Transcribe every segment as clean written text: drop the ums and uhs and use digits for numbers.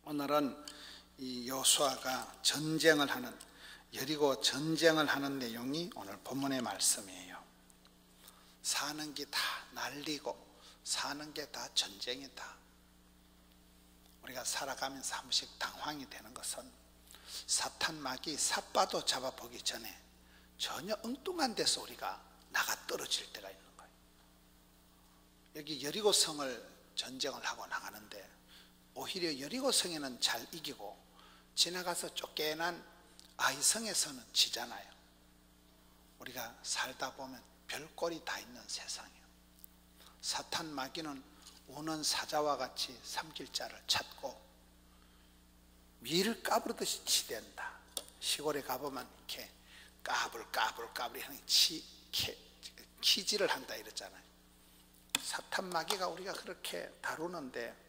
오늘은 이 여호수아가 전쟁을 하는 여리고 전쟁을 하는 내용이 오늘 본문의 말씀이에요. 사는 게 다 난리고 사는 게 다 전쟁이다. 우리가 살아가면서 한 번씩 당황이 되는 것은 사탄 마귀 삿바도 잡아보기 전에 전혀 엉뚱한 데서 우리가 나가 떨어질 때가 있는 거예요. 여기 여리고성을 전쟁을 하고 나가는데 오히려 여리고성에는 잘 이기고 지나가서 쫓겨난 아이성에서는 지잖아요. 우리가 살다 보면 별꼴이 다 있는 세상이에요. 사탄 마귀는 우는 사자와 같이 삼킬 자를 찾고 밀을 까부르듯이 치댄다. 시골에 가보면 이렇게 까불까불 하는 키질을 한다 이러잖아요. 사탄 마귀가 우리가 그렇게 다루는데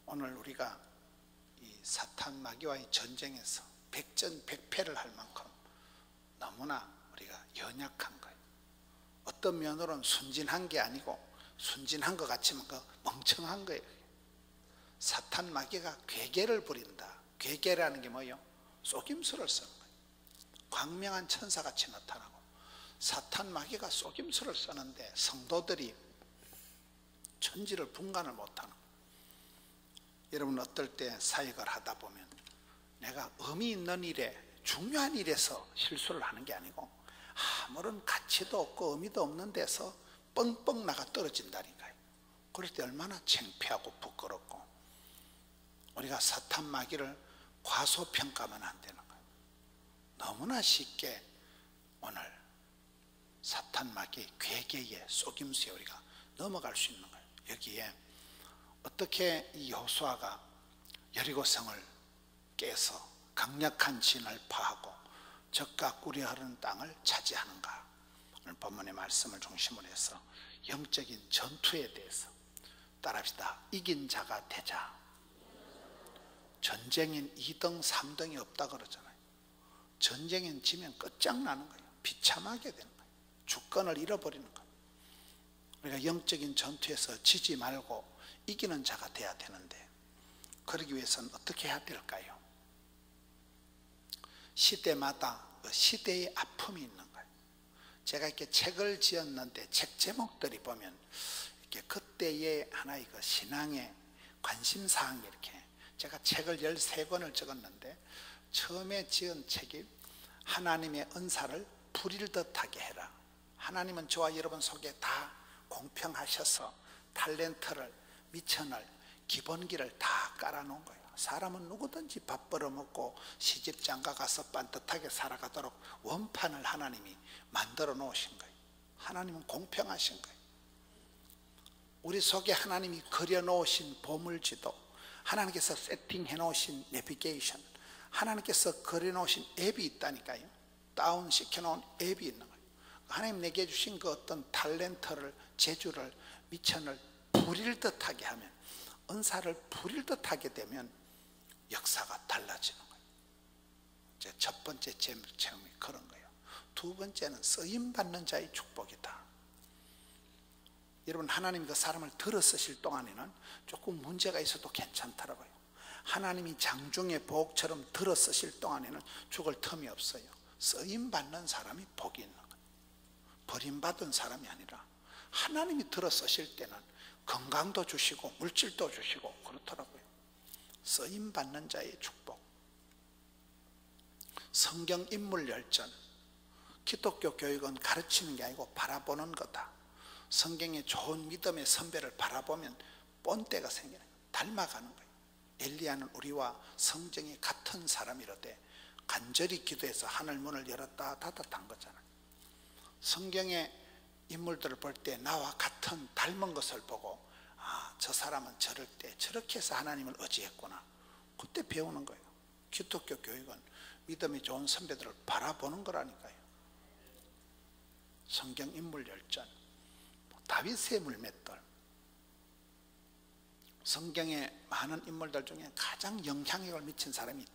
오늘 우리가 이 사탄 마귀와의 전쟁에서 백전백패를 할 만큼 너무나 우리가 연약한 거예요. 어떤 면으로는 순진한 게 아니고 순진한 것 같지만 그 멍청한 거예요. 사탄 마귀가 괴계를 부린다. 괴계라는 게 뭐예요? 속임수를 쓰는 거예요. 광명한 천사같이 나타나고 사탄 마귀가 속임수를 쓰는데 성도들이 천지를 분간을 못하는 거예요. 여러분 어떨 때 사역을 하다 보면 내가 의미 있는 일에 중요한 일에서 실수를 하는 게 아니고 아무런 가치도 없고 의미도 없는 데서 뻥뻥 나가 떨어진다니까요. 그럴 때 얼마나 창피하고 부끄럽고 우리가 사탄 마귀를 과소평가만 안 되는 거예요. 너무나 쉽게 오늘 사탄 마귀 괴계의 속임수에 우리가 넘어갈 수 있는 거예요. 여기에 어떻게 이 여호수아가 여리고성을 깨서 강력한 진을 파하고 적과 꿀이 흐르는 땅을 차지하는가? 오늘 본문의 말씀을 중심으로 해서 영적인 전투에 대해서 따라합시다. 이긴 자가 되자. 전쟁엔 2등 3등이 없다 그러잖아요. 전쟁엔 지면 끝장나는 거예요. 비참하게 되는 거예요. 주권을 잃어버리는 거예요. 우리가 영적인 전투에서 지지 말고 이기는 자가 돼야 되는데 그러기 위해서는 어떻게 해야 될까요? 시대마다 그 시대의 아픔이 있는 거예요. 제가 이렇게 책을 지었는데 책 제목들이 보면 이렇게 그때의 하나의 그 신앙의 관심사항이 이렇게 제가 책을 13권을 적었는데 처음에 지은 책이 하나님의 은사를 부릴 듯하게 해라. 하나님은 저와 여러분 속에 다 공평하셔서 탤런트를 미천을 기본기를 다 깔아놓은 거예요. 사람은 누구든지 밥 벌어먹고 시집장가 가서 반듯하게 살아가도록 원판을 하나님이 만들어 놓으신 거예요. 하나님은 공평하신 거예요. 우리 속에 하나님이 그려놓으신 보물지도, 하나님께서 세팅해 놓으신 내비게이션, 하나님께서 그려놓으신 앱이 있다니까요. 다운시켜 놓은 앱이 있는 거예요. 하나님 내게 주신 그 어떤 탤런트를, 재주를, 미천을 부릴 듯하게 하면, 은사를 부릴 듯하게 되면 역사가 달라지는 거예요. 이제 첫 번째 체험이 그런 거예요. 두 번째는 쓰임받는 자의 축복이다. 여러분 하나님이 그 사람을 들어 쓰실 동안에는 조금 문제가 있어도 괜찮더라고요. 하나님이 장중의 보옥처럼 들어 쓰실 동안에는 죽을 틈이 없어요. 쓰임받는 사람이 복이 있는 거예요. 버림받은 사람이 아니라 하나님이 들어 쓰실 때는 건강도 주시고 물질도 주시고 그렇더라고요. 쓰임받는 자의 축복. 성경 인물 열전. 기독교 교육은 가르치는 게 아니고 바라보는 거다. 성경의 좋은 믿음의 선배를 바라보면 본때가 생기는 거예요. 닮아가는 거예요. 엘리야는 우리와 성정이 같은 사람이로되 간절히 기도해서 하늘 문을 열었다 닫았다 한 거잖아요. 성경의 인물들을 볼 때 나와 같은 닮은 것을 보고 아, 저 사람은 저럴 때 저렇게 해서 하나님을 의지했구나. 그때 배우는 거예요. 기독교 교육은 믿음이 좋은 선배들을 바라보는 거라니까요. 성경 인물 열전, 다윗의 물맷돌. 성경의 많은 인물들 중에 가장 영향력을 미친 사람이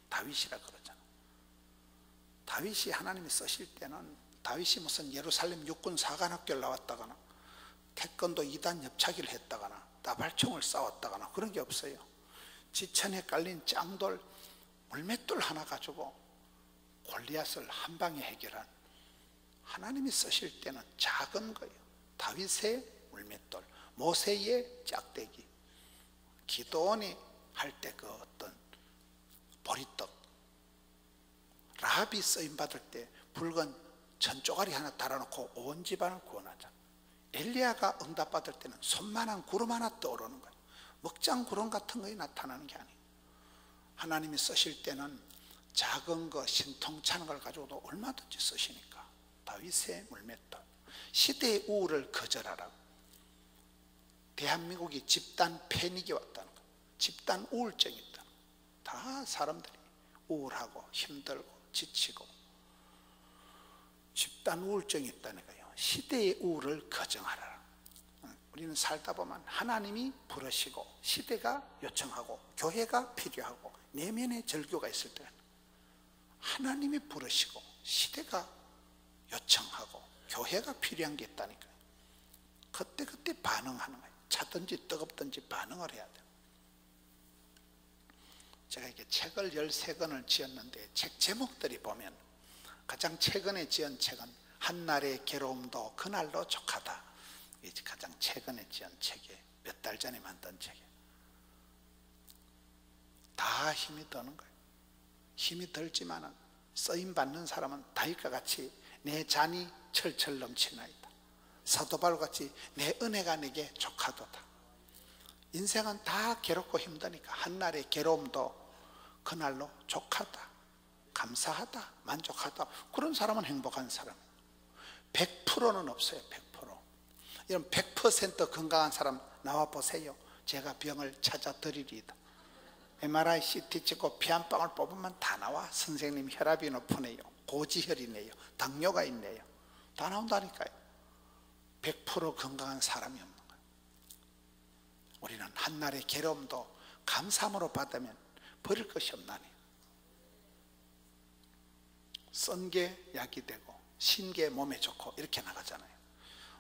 다윗이라 그러잖아요. 다윗이 하나님이 쓰실 때는 다윗이 무슨 예루살렘 육군 사관학교를 나왔다거나 태권도 2단 옆차기를 했다거나 따발총을 싸웠다거나 그런 게 없어요. 지천에 깔린 짱돌 물맷돌 하나 가지고 골리앗을 한 방에 해결한, 하나님이 쓰실 때는 작은 거예요. 다윗의 물맷돌, 모세의 짝대기, 기도원이 할 때 그 어떤 보리떡, 라합이 쓰임받을 때 붉은 천조가리 하나 달아놓고 온 집안을 구원하자. 엘리야가 응답받을 때는 손만한 구름 하나 떠오르는 거예요. 먹장 구름 같은 것이 나타나는 게 아니에요. 하나님이 쓰실 때는 작은 거 신통찮은 걸 가지고도 얼마든지 쓰시니까. 다윗의 물맷돌, 시대의 우울을 거절하라고. 대한민국이 집단 패닉이 왔다는 거예요. 집단 우울증이 있다는 거예요. 다 사람들이 우울하고 힘들고 지치고 집단 우울증이 있다는 거예요. 시대의 우울을 거정하라. 우리는 살다 보면 하나님이 부르시고 시대가 요청하고 교회가 필요하고 내면의 절규가 있을 때 하나님이 부르시고 시대가 요청하고 교회가 필요한 게 있다니까요. 그때 반응하는 거예요. 차든지 뜨겁든지 반응을 해야 돼요. 제가 이렇게 책을 13권을 지었는데 책 제목들이 보면 가장 최근에 지은 책은 한날의 괴로움도 그날로 족하다. 이게 가장 최근에 지은 책이에요. 몇 달 전에 만든 책이에요. 다 힘이 드는 거예요. 힘이 들지만은 쓰임 받는 사람은 다윗과 같이 내 잔이 철철 넘치나이다. 사도 바울같이 내 은혜가 내게 족하도다. 인생은 다 괴롭고 힘드니까 한날의 괴로움도 그날로 족하다, 감사하다, 만족하다. 그런 사람은 행복한 사람. 100%는 없어요. 100%. 이런 100% 건강한 사람 나와 보세요. 제가 병을 찾아드리리이다. MRI, CT 찍고 피 한 방울 뽑으면 다 나와. 선생님 혈압이 높으네요, 고지혈이네요, 당뇨가 있네요. 다 나온다니까요. 100% 건강한 사람이 없는 거예요. 우리는 한날의 괴로움도 감사함으로 받으면 버릴 것이 없나니. 쓴 게 약이 되고 신 게 몸에 좋고 이렇게 나가잖아요.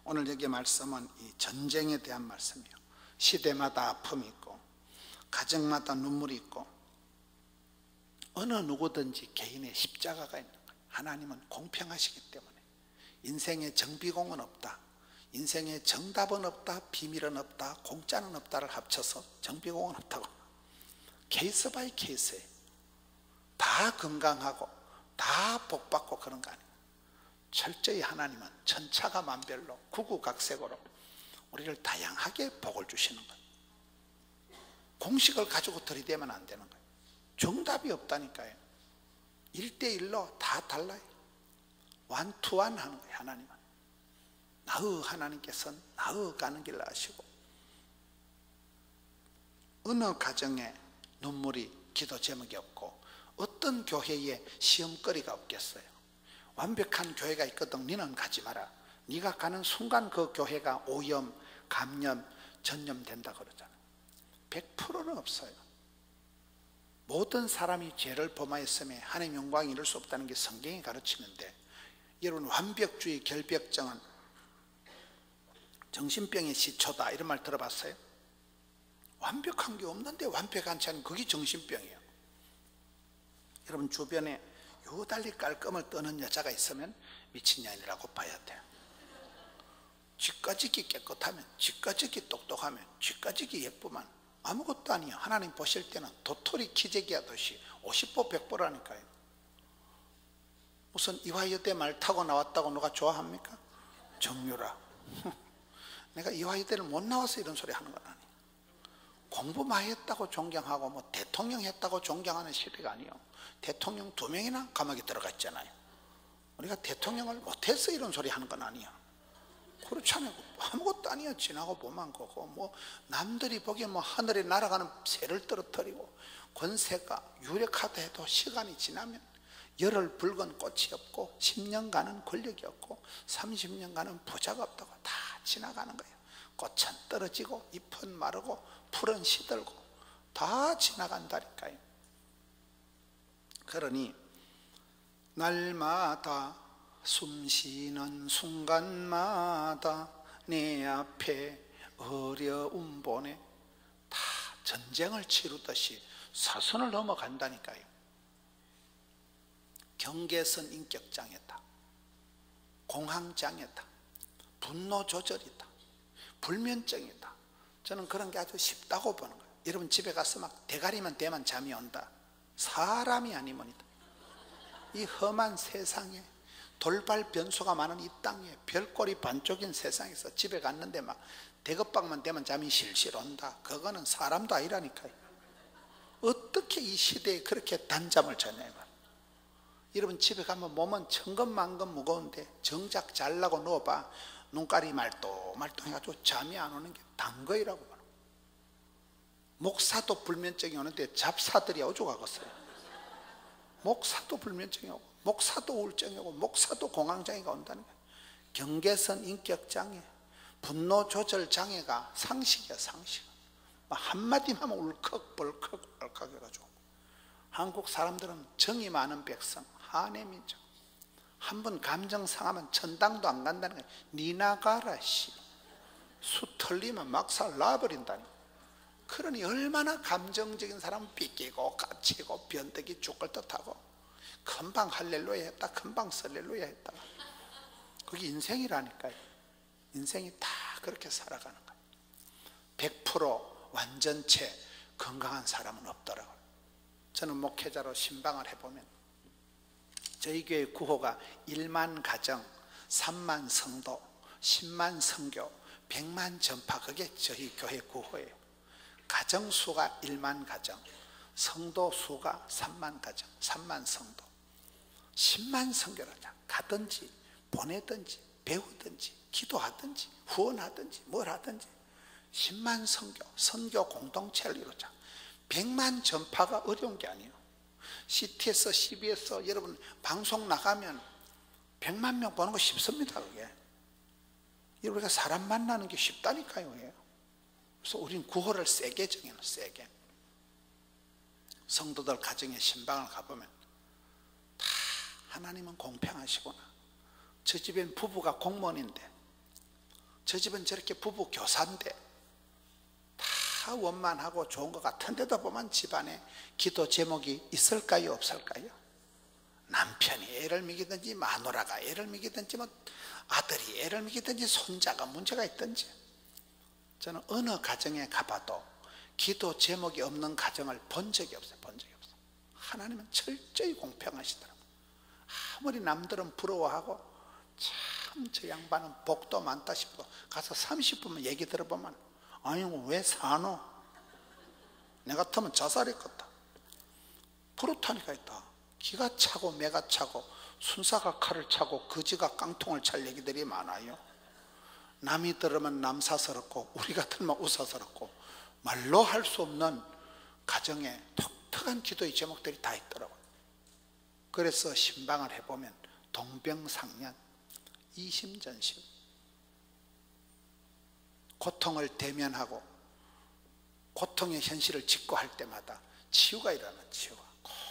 오늘 여기 말씀은 이 전쟁에 대한 말씀이에요. 시대마다 아픔이 있고 가정마다 눈물이 있고 어느 누구든지 개인의 십자가가 있는 거예요. 하나님은 공평하시기 때문에 인생에 정비공은 없다, 인생에 정답은 없다, 비밀은 없다, 공짜는 없다를 합쳐서 정비공은 없다고. 케이스 바이 케이스에 다 건강하고 다 복받고 그런 거 아니에요. 철저히 하나님은 천차가 만별로 구구각색으로 우리를 다양하게 복을 주시는 거예요. 공식을 가지고 들이대면 안 되는 거예요. 정답이 없다니까요. 1대1로 다 달라요. 완투완 하는 거예요. 하나님은 나의 하나님께서는 나의 가는 길을 아시고 어느 가정에 눈물이 기도 제목이 없고 어떤 교회에 시험거리가 없겠어요. 완벽한 교회가 있거든 너는 가지 마라. 네가 가는 순간 그 교회가 오염, 감염, 전염된다 그러잖아요. 100%는 없어요. 모든 사람이 죄를 범하였음에 하나님 영광이 이룰 수 없다는 게 성경이 가르치는데, 여러분 완벽주의 결벽증은 정신병의 시초다 이런 말 들어봤어요? 완벽한 게 없는데 완벽한 채는 그게 정신병이에요. 여러분 주변에 요달리 깔끔을 떠는 여자가 있으면 미친년이라고 봐야 돼요. 쥐까짓기 깨끗하면, 쥐까짓기 똑똑하면, 쥐까짓기 예쁘면 아무것도 아니에요. 하나님 보실 때는 도토리 기재기 하듯이 50보 100보라니까요. 무슨 이화여대 말 타고 나왔다고 누가 좋아합니까? 정유라. 내가 이화여대를 못 나와서 이런 소리 하는 건 아니에요. 공부 많이 했다고 존경하고 뭐 대통령 했다고 존경하는 시대가 아니에요. 대통령 2명이나 감옥에 들어가 있잖아요. 우리가 대통령을 못해서 이런 소리 하는 건 아니야. 그렇잖아요. 아무것도 아니야. 지나고 보면 거고 뭐 남들이 보기에 뭐 하늘에 날아가는 새를 떨어뜨리고 권세가 유력하다 해도 시간이 지나면 열흘 붉은 꽃이 없고 10년간은 권력이 없고 30년간은 부자가 없다고 다 지나가는 거예요. 꽃은 떨어지고 잎은 마르고 풀은 시들고 다 지나간다니까요. 그러니 날마다 숨쉬는 순간마다 내 앞에 어려움 보내 다 전쟁을 치르듯이 사선을 넘어간다니까요. 경계선 인격장애다, 공황장애다, 분노조절이다, 불면증이다. 저는 그런 게 아주 쉽다고 보는 거예요. 여러분 집에 가서 막 대가리만 대면 잠이 온다. 사람이 아니면이다. 이 험한 세상에, 돌발 변수가 많은 이 땅에, 별꼴이 반쪽인 세상에서 집에 갔는데 막 대급박만 되면 잠이 실실 온다. 그거는 사람도 아니라니까요. 어떻게 이 시대에 그렇게 단잠을 자냐면, 여러분 집에 가면 몸은 천근만근 무거운데 정작 잘라고 누워봐 눈깔이 말똥말똥 해가지고 잠이 안 오는 게 단거이라고 봐요. 목사도 불면증이 오는데 잡사들이 어죽하겠어요. 목사도 불면증이 오고, 목사도 우울증이 오고, 목사도 공황장애가 온다는 거예요. 경계선 인격장애, 분노조절장애가 상식이야, 상식. 한마디만 하면 울컥벌컥 해가지고. 한국 사람들은 정이 많은 백성, 한해민족. 한 번 감정 상하면 천당도 안 간다는 거예요. 니 나가라 씨. 수 털리면 막살 놔버린다니. 그러니 얼마나 감정적인 사람은 삐끼고 까치고 변덕이 죽을 듯하고, 금방 할렐루야 했다, 금방 설렐루야 했다. 그게 인생이라니까요. 인생이 다 그렇게 살아가는 거예요. 100% 완전체 건강한 사람은 없더라고요. 저는 목회자로 신방을 해보면 저희 교회 구호가 1만 가정, 3만 성도, 10만 성교, 100만 전파. 그게 저희 교회 구호예요. 가정 수가 1만 가정, 성도 수가 3만 가정, 3만 성도, 10만 성교라자. 가든지 보내든지 배우든지 기도하든지 후원하든지 뭘 하든지 10만 성교, 선교 공동체를 이루자. 100만 전파가 어려운 게 아니에요. CT에서 CB에서 여러분 방송 나가면 100만 명 보는 거 쉽습니다. 그게 우리가 사람 만나는 게 쉽다니까요. 그래서 우린 구호를 세게 정해요. 세게. 성도들 가정에 신방을 가보면 다 하나님은 공평하시구나. 저 집엔 부부가 공무원인데, 저 집은 저렇게 부부 교사인데 다 원만하고 좋은 것 같은데도 보면 집안에 기도 제목이 있을까요, 없을까요? 남편이 애를 먹이든지, 마누라가 애를 먹이든지, 뭐 아들이 애를 먹이든지, 손자가 문제가 있든지, 저는 어느 가정에 가봐도 기도 제목이 없는 가정을 본 적이 없어요. 본 적이 없어요. 하나님은 철저히 공평하시더라고요. 아무리 남들은 부러워하고 참 저 양반은 복도 많다 싶어도 가서 30분만 얘기 들어보면, 아니 왜 사노? 내가 같으면 자살했겠다. 그렇다니까. 있다. 기가 차고 매가 차고 순사가 칼을 차고 거지가 깡통을 찰 얘기들이 많아요. 남이 들으면 남사스럽고 우리 같으면 우사스럽고 말로 할 수 없는 가정에 독특한 기도의 제목들이 다 있더라고요. 그래서 신방을 해보면 동병상련, 이심전심, 고통을 대면하고 고통의 현실을 직고할 때마다 치유가 일어나. 치유가.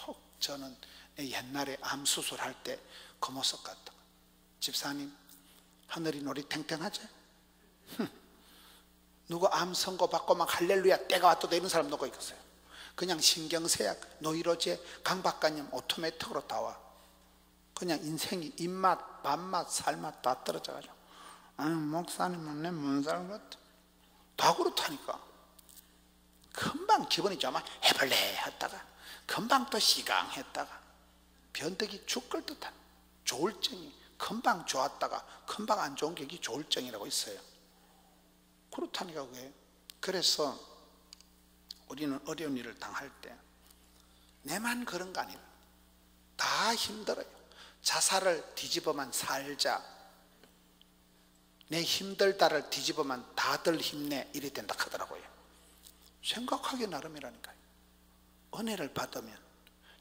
꼭 저는 옛날에 암 수술할 때 그 모습 같다. 집사님 하늘이 노리탱탱하지? 누구 암 선고 받고 막 할렐루야 때가 왔다 이런 사람 누구 있겠어요? 그냥 신경쇠약, 노이로제, 강박관념 오토매틱으로 다 와. 그냥 인생이 입맛, 밥맛, 살맛 다 떨어져가지고, 아니 목사님은 내 문살 같아. 다 그렇다니까. 금방 기분이 좋으면 해볼래 했다가 금방 또 시강했다가 변덕이 죽을 듯한 조울증이 금방 좋았다가 금방 안 좋은 게 이게 조울증이라고 있어요. 그렇다니까. 그게. 그래서 우리는 어려운 일을 당할 때 내만 그런 거 아니라 다 힘들어요. 자살을 뒤집어만 살자, 내 힘들다를 뒤집어만 다들 힘내, 이래 된다 하더라고요. 생각하기 나름이라니까요. 은혜를 받으면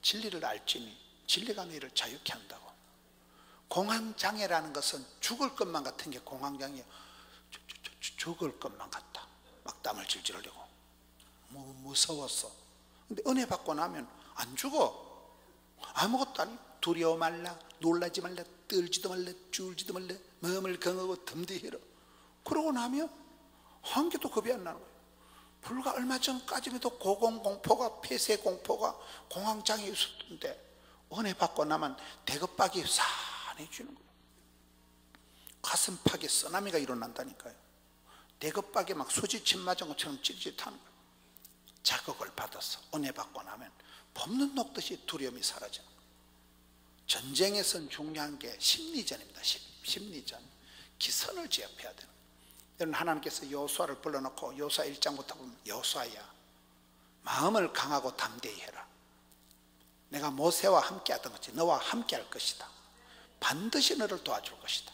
진리를 알지니 진리가 너희를 자유케 한다고. 공황장애라는 것은 죽을 것만 같은 게 공황장애예요. 죽을 것만 같다. 막 땀을 질질 흘리고 무서웠어. 근데 은혜 받고 나면 안 죽어. 아무것도 아니고 두려워 말라, 놀라지 말라, 떨지도 말라, 줄지도 말라, 마음을 강하고 덤대해라. 그러고 나면 한 개도 겁이 안 나는 거예요. 불과 얼마 전까지만 해도 고공공포가, 폐쇄공포가 공황장애 있었던데 은혜 받고 나면 대급박이 산해지는 거예요. 가슴팍에 쓰나미가 일어난다니까요. 대급박에 막 수지침 맞은 것처럼 찌릿하는 거예요. 자극을 받아서 은혜 받고 나면 봄눈 녹듯이 두려움이 사라져요. 전쟁에선 중요한 게 심리전입니다. 심리전. 기선을 제압해야 되는 거예요. 여러분, 하나님께서 여호수아를 불러놓고 여호수아 1장부터 보면, 여호수아야 마음을 강하고 담대히 해라. 내가 모세와 함께 하던 것이 너와 함께 할 것이다. 반드시 너를 도와줄 것이다.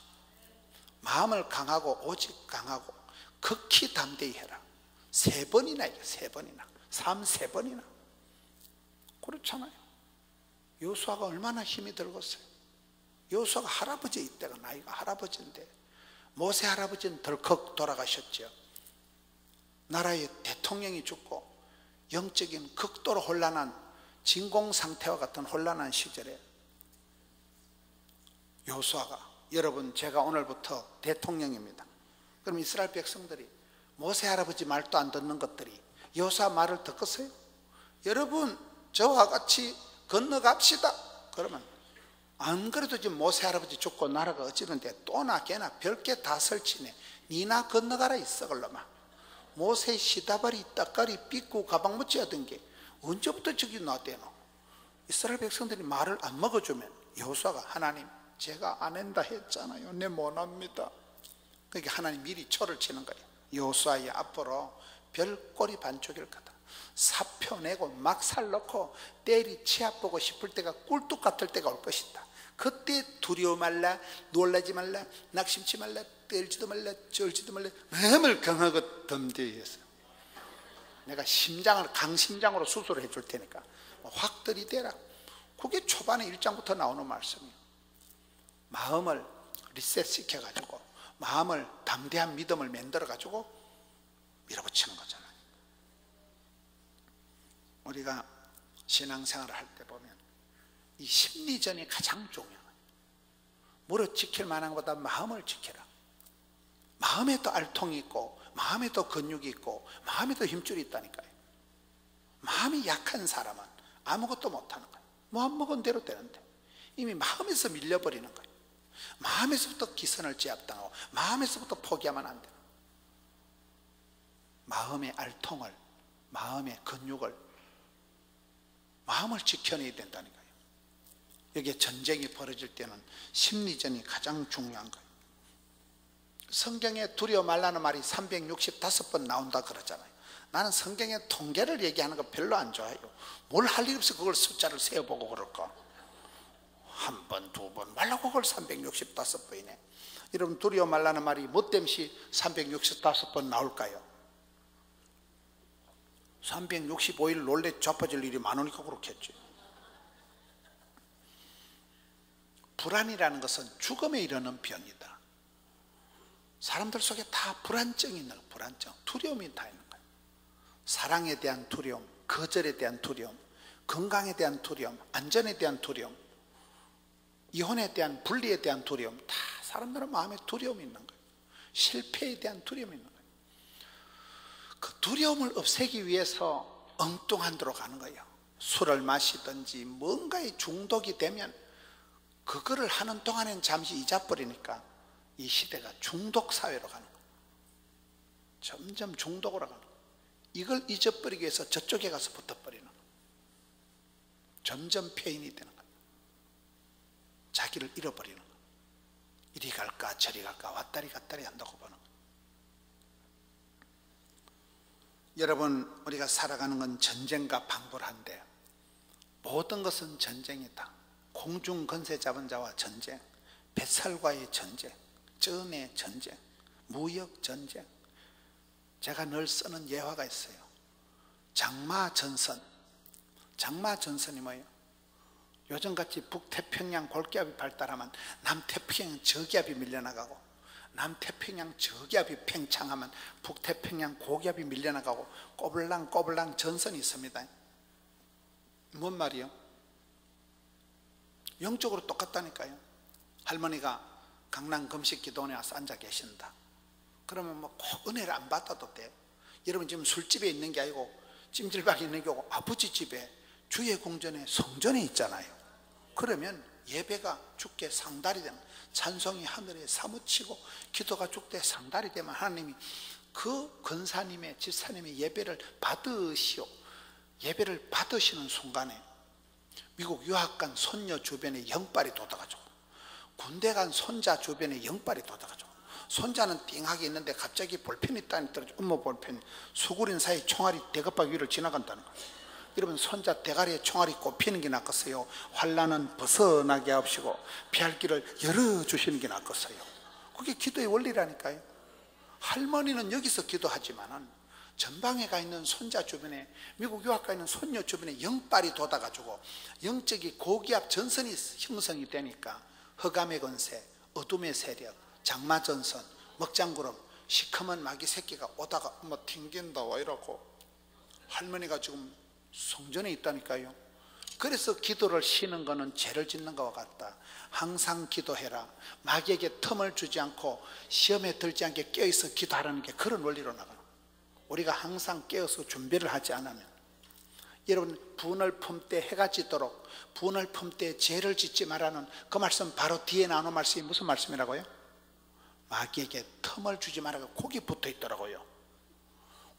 마음을 강하고 오직 강하고 극히 담대히 해라. 3번이나 이게 3번이나 3번이나 그렇잖아요. 여호수아가 얼마나 힘이 들겠어요. 여호수아가 할아버지, 이때가 나이가 할아버지인데 모세 할아버지는 덜컥 돌아가셨죠. 나라의 대통령이 죽고 영적인 극도로 혼란한 진공 상태와 같은 혼란한 시절에 여호수아가, 여러분 제가 오늘부터 대통령입니다. 그럼 이스라엘 백성들이 모세 할아버지 말도 안 듣는 것들이 여호수아 말을 듣겠어요? 여러분 저와 같이 건너갑시다. 그러면 안 그래도 지금 모세 할아버지 죽고 나라가 어찌는데 또나 걔나 별게 다 설치네. 니나 건너가라 이 썩을 놈아. 모세 시다바리 따까리 삐꾸 가방 묻혀야던 게 언제부터 저기 놔대노. 이스라엘 백성들이 말을 안 먹어주면 여호수아가, 하나님 제가 안 한다 했잖아요. 내 못합니다. 그러니까 하나님 미리 초를 치는 거예요. 여호수아의 앞으로 별꼬리 반쪽일 거다. 사표 내고 막살 넣고 때리 치아 보고 싶을 때가 꿀뚝 같을 때가 올 것이다. 그때 두려워 말라, 놀라지 말라, 낙심치 말라, 떨지도 말라, 절지도 말라. 마음을 강하고 담대히 해서 내가 심장을 강심장으로 수술을 해줄 테니까 확 들이대라. 그게 초반에 1장부터 나오는 말씀이에요. 마음을 리셋 시켜가지고 마음을 담대한 믿음을 만들어가지고 밀어붙이는 거잖아요. 우리가 신앙생활을 할 때 보면 이 심리전이 가장 중요해요. 무릇 지킬 만한 것보다 마음을 지켜라. 마음에도 알통이 있고 마음에도 근육이 있고 마음에도 힘줄이 있다니까요. 마음이 약한 사람은 아무것도 못하는 거예요. 마음 먹은 대로 되는데 이미 마음에서 밀려버리는 거예요. 마음에서부터 기선을 제압당하고 마음에서부터 포기하면 안 돼요. 마음의 알통을, 마음의 근육을, 마음을 지켜내야 된다니까요. 여기에 전쟁이 벌어질 때는 심리전이 가장 중요한 거예요. 성경에 두려워 말라는 말이 365번 나온다 그러잖아요. 나는 성경의 통계를 얘기하는 거 별로 안 좋아해요. 뭘 할 일 없이 그걸 숫자를 세어보고 그럴까. 한 번, 두 번 말라고 그걸 365번이네. 여러분 두려워 말라는 말이 못됨시 365번 나올까요? 365일 놀래 좌파질 일이 많으니까 그렇겠지. 불안이라는 것은 죽음에 이르는 병이다. 사람들 속에 다 불안증이 있는 거예요. 불안증, 두려움이 다 있는 거예요. 사랑에 대한 두려움, 거절에 대한 두려움, 건강에 대한 두려움, 안전에 대한 두려움, 이혼에 대한, 분리에 대한 두려움, 다 사람들은 마음에 두려움이 있는 거예요. 실패에 대한 두려움이 있는 거예요. 그 두려움을 없애기 위해서 엉뚱한 데로 가는 거예요. 술을 마시든지 뭔가에 중독이 되면 그거를 하는 동안엔 잠시 잊어버리니까 이 시대가 중독 사회로 가는 거예요. 점점 중독으로 가는 거예요. 이걸 잊어버리기 위해서 저쪽에 가서 붙어버리는 거예요. 점점 폐인이 되는 거예요. 자기를 잃어버리는 거예요. 이리 갈까 저리 갈까 왔다리 갔다리 한다고 보는 거예요. 여러분 우리가 살아가는 건 전쟁과 방불한데 모든 것은 전쟁이다. 공중 건세 잡은 자와 전쟁, 뱃살과의 전쟁, 전의 전쟁, 무역 전쟁. 제가 늘 쓰는 예화가 있어요. 장마전선. 장마전선이 뭐예요? 요즘같이 북태평양 골기압이 발달하면 남태평양 저기압이 밀려나가고, 남태평양 저기압이 팽창하면 북태평양 고기압이 밀려나가고 꼬불랑꼬불랑 전선이 있습니다. 뭔 말이요? 영적으로 똑같다니까요. 할머니가 강남 금식기도원에 와서 앉아 계신다. 그러면 뭐 꼭 은혜를 안 받아도 돼. 여러분 지금 술집에 있는 게 아니고 찜질방에 있는 게 아니고 아버지 집에 주의 궁전에 성전에 있잖아요. 그러면 예배가 주께 상달이 되면, 찬송이 하늘에 사무치고 기도가 주께 상달이 되면 하나님이 그 권사님의 집사님의 예배를 받으시는 순간에 미국 유학 간 손녀 주변에 영빨이 돋아가지고, 군대 간 손자 주변에 영빨이 돋아가지고, 손자는 띵하게 있는데 갑자기 볼펜이 땅에 떨어져, 음모 볼펜, 수구린 사이 총알이 대갑박 위를 지나간다는 거예요. 여러분, 손자 대가리에 총알이 꼽히는 게 낫겠어요? 환난은 벗어나게 하시고 피할 길을 열어주시는 게 낫겠어요? 그게 기도의 원리라니까요. 할머니는 여기서 기도하지만은 전방에 가 있는 손자 주변에, 미국 유학 가 있는 손녀 주변에 영빨이 돋아가지고 영적이 고기압 전선이 형성이 되니까 흑암의 권세, 어둠의 세력, 장마전선, 먹장구름, 시커먼 마귀 새끼가 오다가 뭐 튕긴다 와 이러고, 할머니가 지금 성전에 있다니까요. 그래서 기도를 쉬는 것은 죄를 짓는 것과 같다. 항상 기도해라. 마귀에게 틈을 주지 않고 시험에 들지 않게 깨어있어 기도하라는 게 그런 원리로 나가요. 우리가 항상 깨어서 준비를 하지 않으면, 여러분 분을 품때 해가 지도록, 분을 품때 죄를 짓지 말라는 그 말씀 바로 뒤에 나오는 말씀이 무슨 말씀이라고요? 마귀에게 틈을 주지 말라고 거기 붙어 있더라고요.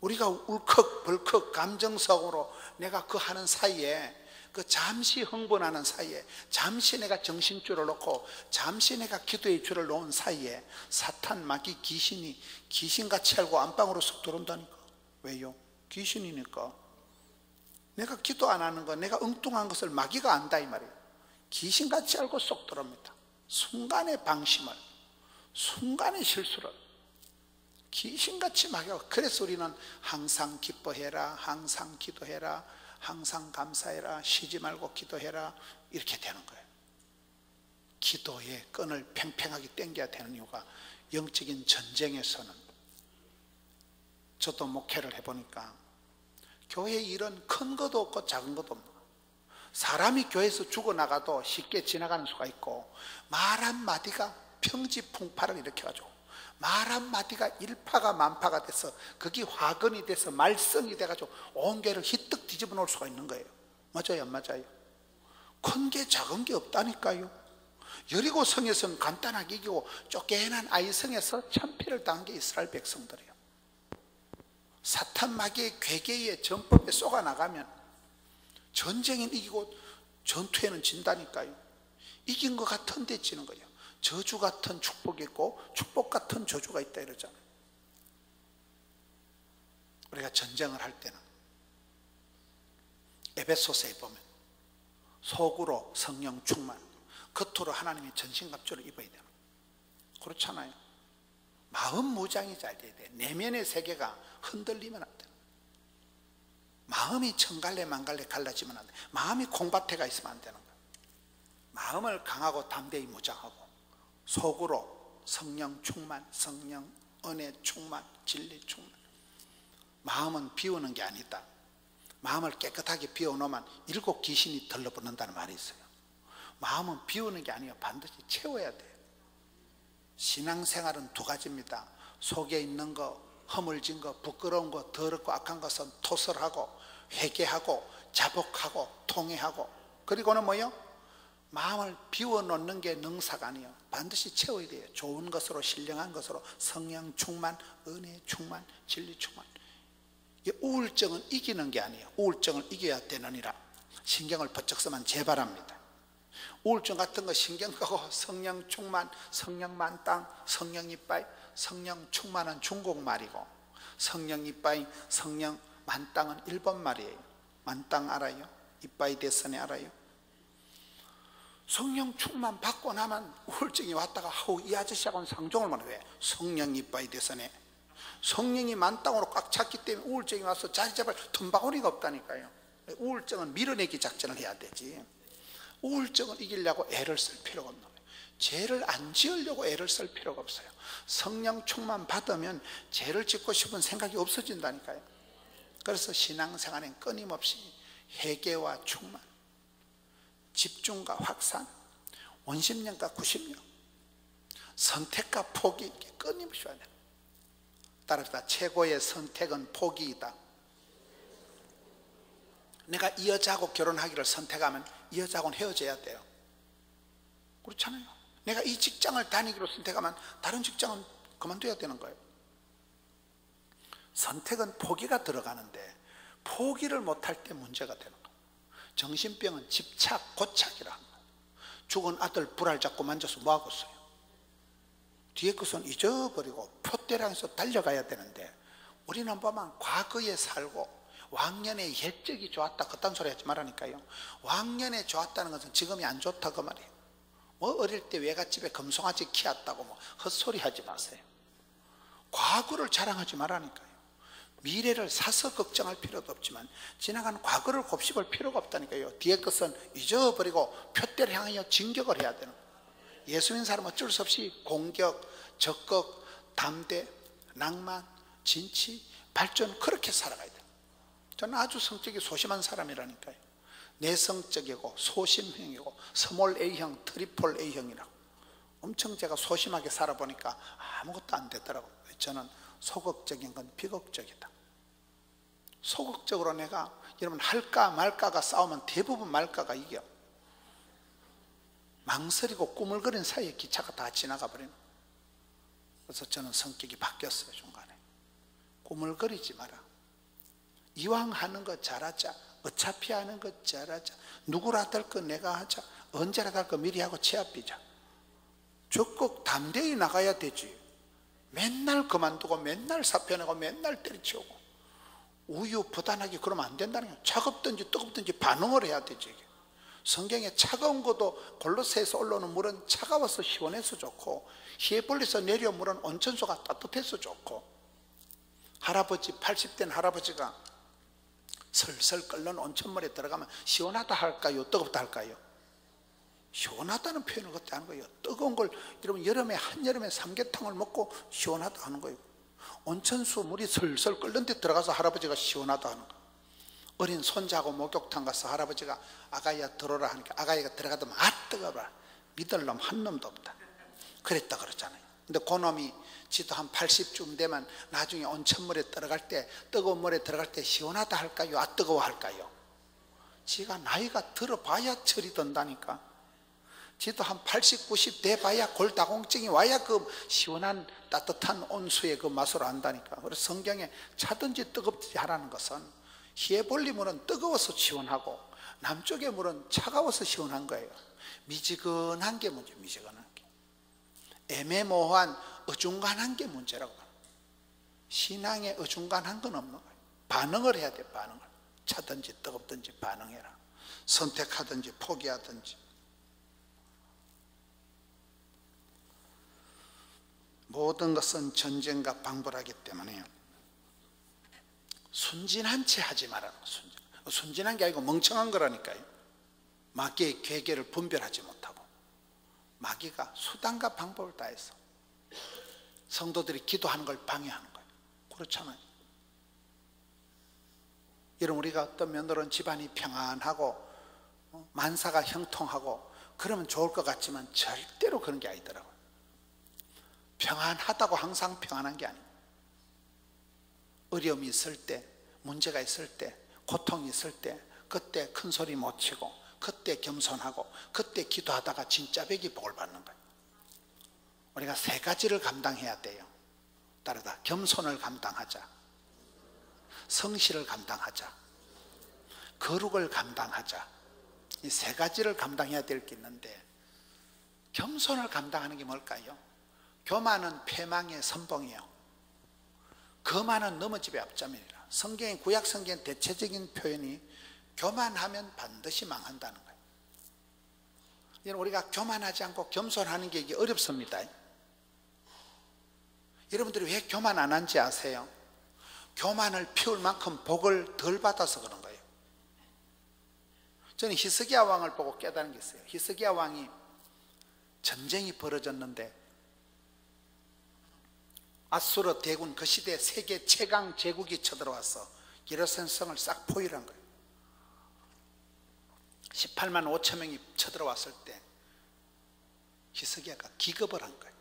우리가 울컥벌컥 감정적으로 내가 그 하는 사이에, 그 잠시 흥분하는 사이에, 잠시 내가 정신줄을 놓고 잠시 내가 기도의 줄을 놓은 사이에 사탄 마귀 귀신이 귀신같이 알고 안방으로 쏙 들어온다니까. 왜요? 귀신이니까. 내가 기도 안 하는 거, 내가 엉뚱한 것을 마귀가 안다 이 말이에요. 귀신같이 알고 쏙 들어옵니다. 순간의 방심을, 순간의 실수를 귀신같이 막여. 그래서 우리는 항상 기뻐해라, 항상 기도해라, 항상 감사해라, 쉬지 말고 기도해라, 이렇게 되는 거예요. 기도의 끈을 팽팽하게 당겨야 되는 이유가, 영적인 전쟁에서는, 저도 목회를 해보니까 교회 일은 큰 것도 없고 작은 것도 없는 거예요. 사람이 교회에서 죽어나가도 쉽게 지나가는 수가 있고, 말 한마디가 평지풍파를 일으켜가지고, 말 한마디가 일파가 만파가 돼서 그게 화근이 돼서 말썽이 돼가지고 온 교회를 휘떡 뒤집어 놓을 수가 있는 거예요. 맞아요, 안 맞아요? 큰 게 작은 게 없다니까요. 여리고 성에서는 간단하게 이기고 쫓겨난 아이 성에서 참패를 당한 게 이스라엘 백성들이에요. 사탄 마귀의 괴계의 전법에 쏘아나가면 전쟁은 이기고 전투에는 진다니까요. 이긴 것 같은데 지는 거예요. 저주 같은 축복이 있고 축복 같은 저주가 있다 이러잖아요. 우리가 전쟁을 할 때는 에베소서에 보면 속으로 성령 충만, 겉으로 하나님의 전신갑주를 입어야 되는, 그렇잖아요. 마음 무장이 잘 돼야 돼. 내면의 세계가 흔들리면 안 돼. 마음이 천갈래 만갈래 갈라지면 안 돼. 마음이 콩밭에가 있으면 안 되는 거야. 마음을 강하고 담대히 무장하고, 속으로 성령 충만, 성령 은혜 충만, 진리 충만. 마음은 비우는 게 아니다. 마음을 깨끗하게 비워놓으면 7 귀신이 들러붙는다는 말이 있어요. 마음은 비우는 게 아니에요. 반드시 채워야 돼요. 신앙생활은 2가지입니다. 속에 있는 거, 허물진 거, 부끄러운 거, 더럽고 악한 것은 토설하고 회개하고 자복하고 통회하고, 그리고는 뭐요? 마음을 비워놓는 게 능사가 아니에요. 반드시 채워야 돼요. 좋은 것으로, 신령한 것으로, 성령 충만, 은혜 충만, 진리 충만. 우울증은 이기는 게 아니에요. 우울증을 이겨야 되느니라 신경을 번쩍 쓰면 제발합니다. 우울증 같은 거 신경 끄고 성령 충만, 성령 만땅, 성령 이빠이. 성령 충만은 중국말이고 성령 이빠이, 성령 만땅은 일본말이에요. 만땅 알아요? 이빠이 대선에 알아요? 성령 충만 받고 나면 우울증이 왔다가 이 아저씨하고는 상종을 못해. 왜? 성령 이빠이 대선에 성령이 만땅으로 꽉 찼기 때문에 우울증이 와서 자리 잡을 틈바구니가 없다니까요. 우울증은 밀어내기 작전을 해야 되지. 우울증을 이기려고 애를 쓸 필요가 없는 거예요. 죄를 안 지으려고 애를 쓸 필요가 없어요. 성령 충만 받으면 죄를 짓고 싶은 생각이 없어진다니까요. 그래서 신앙생활엔 끊임없이 회개와 충만, 집중과 확산, 원심령과 구심령, 선택과 포기, 끊임없이 해야 돼요. 따라합시다. 최고의 선택은 포기이다. 내가 이 여자하고 결혼하기를 선택하면 이 여자하고는 헤어져야 돼요. 그렇잖아요. 내가 이 직장을 다니기로 선택하면 다른 직장은 그만둬야 되는 거예요. 선택은 포기가 들어가는데 포기를 못할 때 문제가 되는 거예요. 정신병은 집착, 고착이라 하는 거예요. 죽은 아들 불알 잡고 만져서 뭐하겠어요? 뒤에 것은 잊어버리고 표대량에서 달려가야 되는데 우리는 보면 과거에 살고 왕년에 옛적이 좋았다 그딴 소리 하지 말라니까요. 왕년에 좋았다는 것은 지금이 안 좋다 그 말이에요. 뭐 어릴 때 외갓집에 금송아지 키웠다고 뭐 헛소리 하지 마세요. 과거를 자랑하지 말라니까요. 미래를 사서 걱정할 필요도 없지만 지나간 과거를 곱씹을 필요가 없다니까요. 뒤에 것은 잊어버리고 표대를 향하여 진격을 해야 되는 거예요. 예수 믿는 사람은 어쩔 수 없이 공격, 적극, 담대, 낭만, 진치, 발전 그렇게 살아가야 돼요. 저는 아주 성격이 소심한 사람이라니까요. 내성적이고 소심형이고 스몰 A형, 트리플 A형이라고 엄청 제가 소심하게 살아보니까 아무것도 안 되더라고요. 저는 소극적인 건 비극적이다. 소극적으로 내가 여러분 할까 말까가 싸우면 대부분 말까가 이겨. 망설이고 꾸물거리는 사이에 기차가 다 지나가 버리는 거예요. 그래서 저는 성격이 바뀌었어요. 중간에 꾸물거리지 마라. 이왕 하는 거 잘하자. 어차피 하는 거 잘하자. 누구라도 할 거 내가 하자. 언제라도 할 거 미리 하고 취합비자. 적극 담대히 나가야 되지. 맨날 그만두고 맨날 사표내고 맨날 때려치우고 우유 부단하게 그러면 안 된다는 거예요. 차갑든지 뜨겁든지 반응을 해야 되지. 이게. 성경에 차가운 것도 골로새에서 올라오는 물은 차가워서 시원해서 좋고 히에볼리에서 내려온 물은 온천수가 따뜻해서 좋고 할아버지 80된 할아버지가 슬슬 끓는 온천물에 들어가면 시원하다 할까요? 뜨겁다 할까요? 시원하다는 표현을 그때 하는 거예요. 뜨거운 걸 여러분 여름에 한여름에 삼계탕을 먹고 시원하다 하는 거예요. 온천수 물이 슬슬 끓는 데 들어가서 할아버지가 시원하다 하는 거예요. 어린 손자하고 목욕탕 가서 할아버지가 아가야 들어오라 하니까 아가야가 들어가더만 아 뜨거워라. 믿을 놈 한 놈도 없다. 그랬다 그러잖아요. 근데 그놈이 지도 한 80쯤 되면 나중에 온천물에 들어갈 때 뜨거운 물에 들어갈 때 시원하다 할까요? 아 뜨거워 할까요? 지가 나이가 들어봐야 철이 든다니까. 지도 한 80, 90 돼봐야 골다공증이 와야 그 시원한 따뜻한 온수의 그 맛을 안다니까. 그래서 성경에 차든지 뜨겁지 하라는 것은 히에볼리 물은 뜨거워서 시원하고 남쪽의 물은 차가워서 시원한 거예요. 미지근한 게 문제, 미지근한 게. 애매모호한 어중간한 게 문제라고 합니다. 신앙에 어중간한 건 없는 거예요. 반응을 해야 돼, 반응을. 차든지 뜨겁든지 반응해라. 선택하든지 포기하든지. 모든 것은 전쟁과 방불하기 때문에 순진한 채 하지 말아라. 순진한 게 아니고 멍청한 거라니까요. 마귀의 괴계를 분별하지 못하고 마귀가 수단과 방법을 다해서 성도들이 기도하는 걸 방해하는 거예요. 그렇잖아요. 여러분 우리가 어떤 면으로는 집안이 평안하고 만사가 형통하고 그러면 좋을 것 같지만 절대로 그런 게 아니더라고요. 평안하다고 항상 평안한 게 아니에요. 어려움이 있을 때, 문제가 있을 때, 고통이 있을 때 그때 큰 소리 못 치고 그때 겸손하고 그때 기도하다가 진짜 백이 복을 받는 거예요. 우리가 세 가지를 감당해야 돼요. 따르다 겸손을 감당하자, 성실을 감당하자, 거룩을 감당하자. 이 세 가지를 감당해야 될 게 있는데 겸손을 감당하는 게 뭘까요? 교만은 패망의 선봉이에요. 거만은 넘어집의 앞자면이라. 성경의 구약 성경의 대체적인 표현이 교만하면 반드시 망한다는 거예요. 여러분 우리가 교만하지 않고 겸손하는 게 이게 어렵습니다. 여러분들이 왜 교만 안 한지 아세요? 교만을 피울 만큼 복을 덜 받아서 그런 거예요. 저는 히스기야 왕을 보고 깨달은 게 있어요. 히스기야 왕이 전쟁이 벌어졌는데 아수르 대군 그 시대 세계 최강 제국이 쳐들어와서 예루살렘 성을 싹 포위한 거예요. 18만 5천 명이 쳐들어왔을 때 히스기야가 기겁을 한 거예요.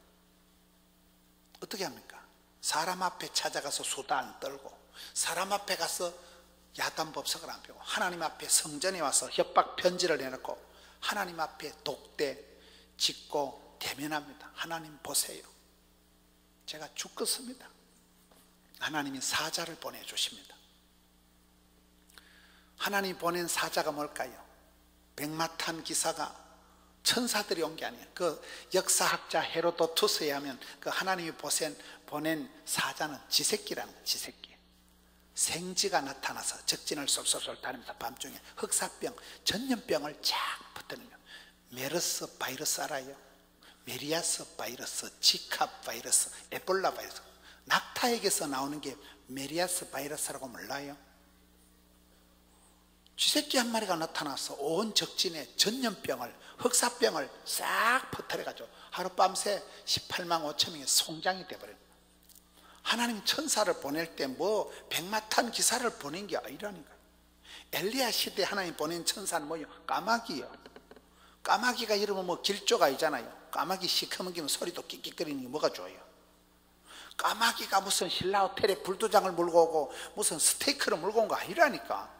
어떻게 합니까? 사람 앞에 찾아가서 수다 안 떨고, 사람 앞에 가서 야단법석을 안 펴고, 하나님 앞에 성전에 와서 협박 편지를 내놓고 하나님 앞에 독대 짓고 대면합니다. 하나님 보세요, 제가 죽겠습니다. 하나님이 사자를 보내주십니다. 하나님이 보낸 사자가 뭘까요? 백마탄 기사가 천사들이 온 게 아니에요. 그 역사학자 헤로도투스에 하면 그 하나님이 보낸 사자는 지새끼라는 거예요. 지새끼. 생쥐가 나타나서 적진을 쏠쏠쏠 다니면서 밤중에 흑사병, 전염병을 쫙 퍼뜨리며, 메르스 바이러스 알아요? 메리아스 바이러스, 지카 바이러스, 에볼라 바이러스. 낙타에게서 나오는 게 메리아스 바이러스라고 몰라요? 쥐새끼 한 마리가 나타나서 온 적진에 전염병을, 흑사병을 싹 퍼뜨려가지고 하룻밤새 18만 5천 명이 송장이 돼버려요. 하나님 천사를 보낼 때 뭐 백마탄 기사를 보낸 게 아니라니까요. 엘리야 시대에 하나님 보낸 천사는 뭐예요? 까마귀요. 까마귀가 이러면 뭐 길조가 아니잖아요. 까마귀 시커먼 소리도 끽끽거리는 게 뭐가 좋아요? 까마귀가 무슨 신라 호텔에 불도장을 물고 오고 무슨 스테이크를 물고 온 거 아니라니까.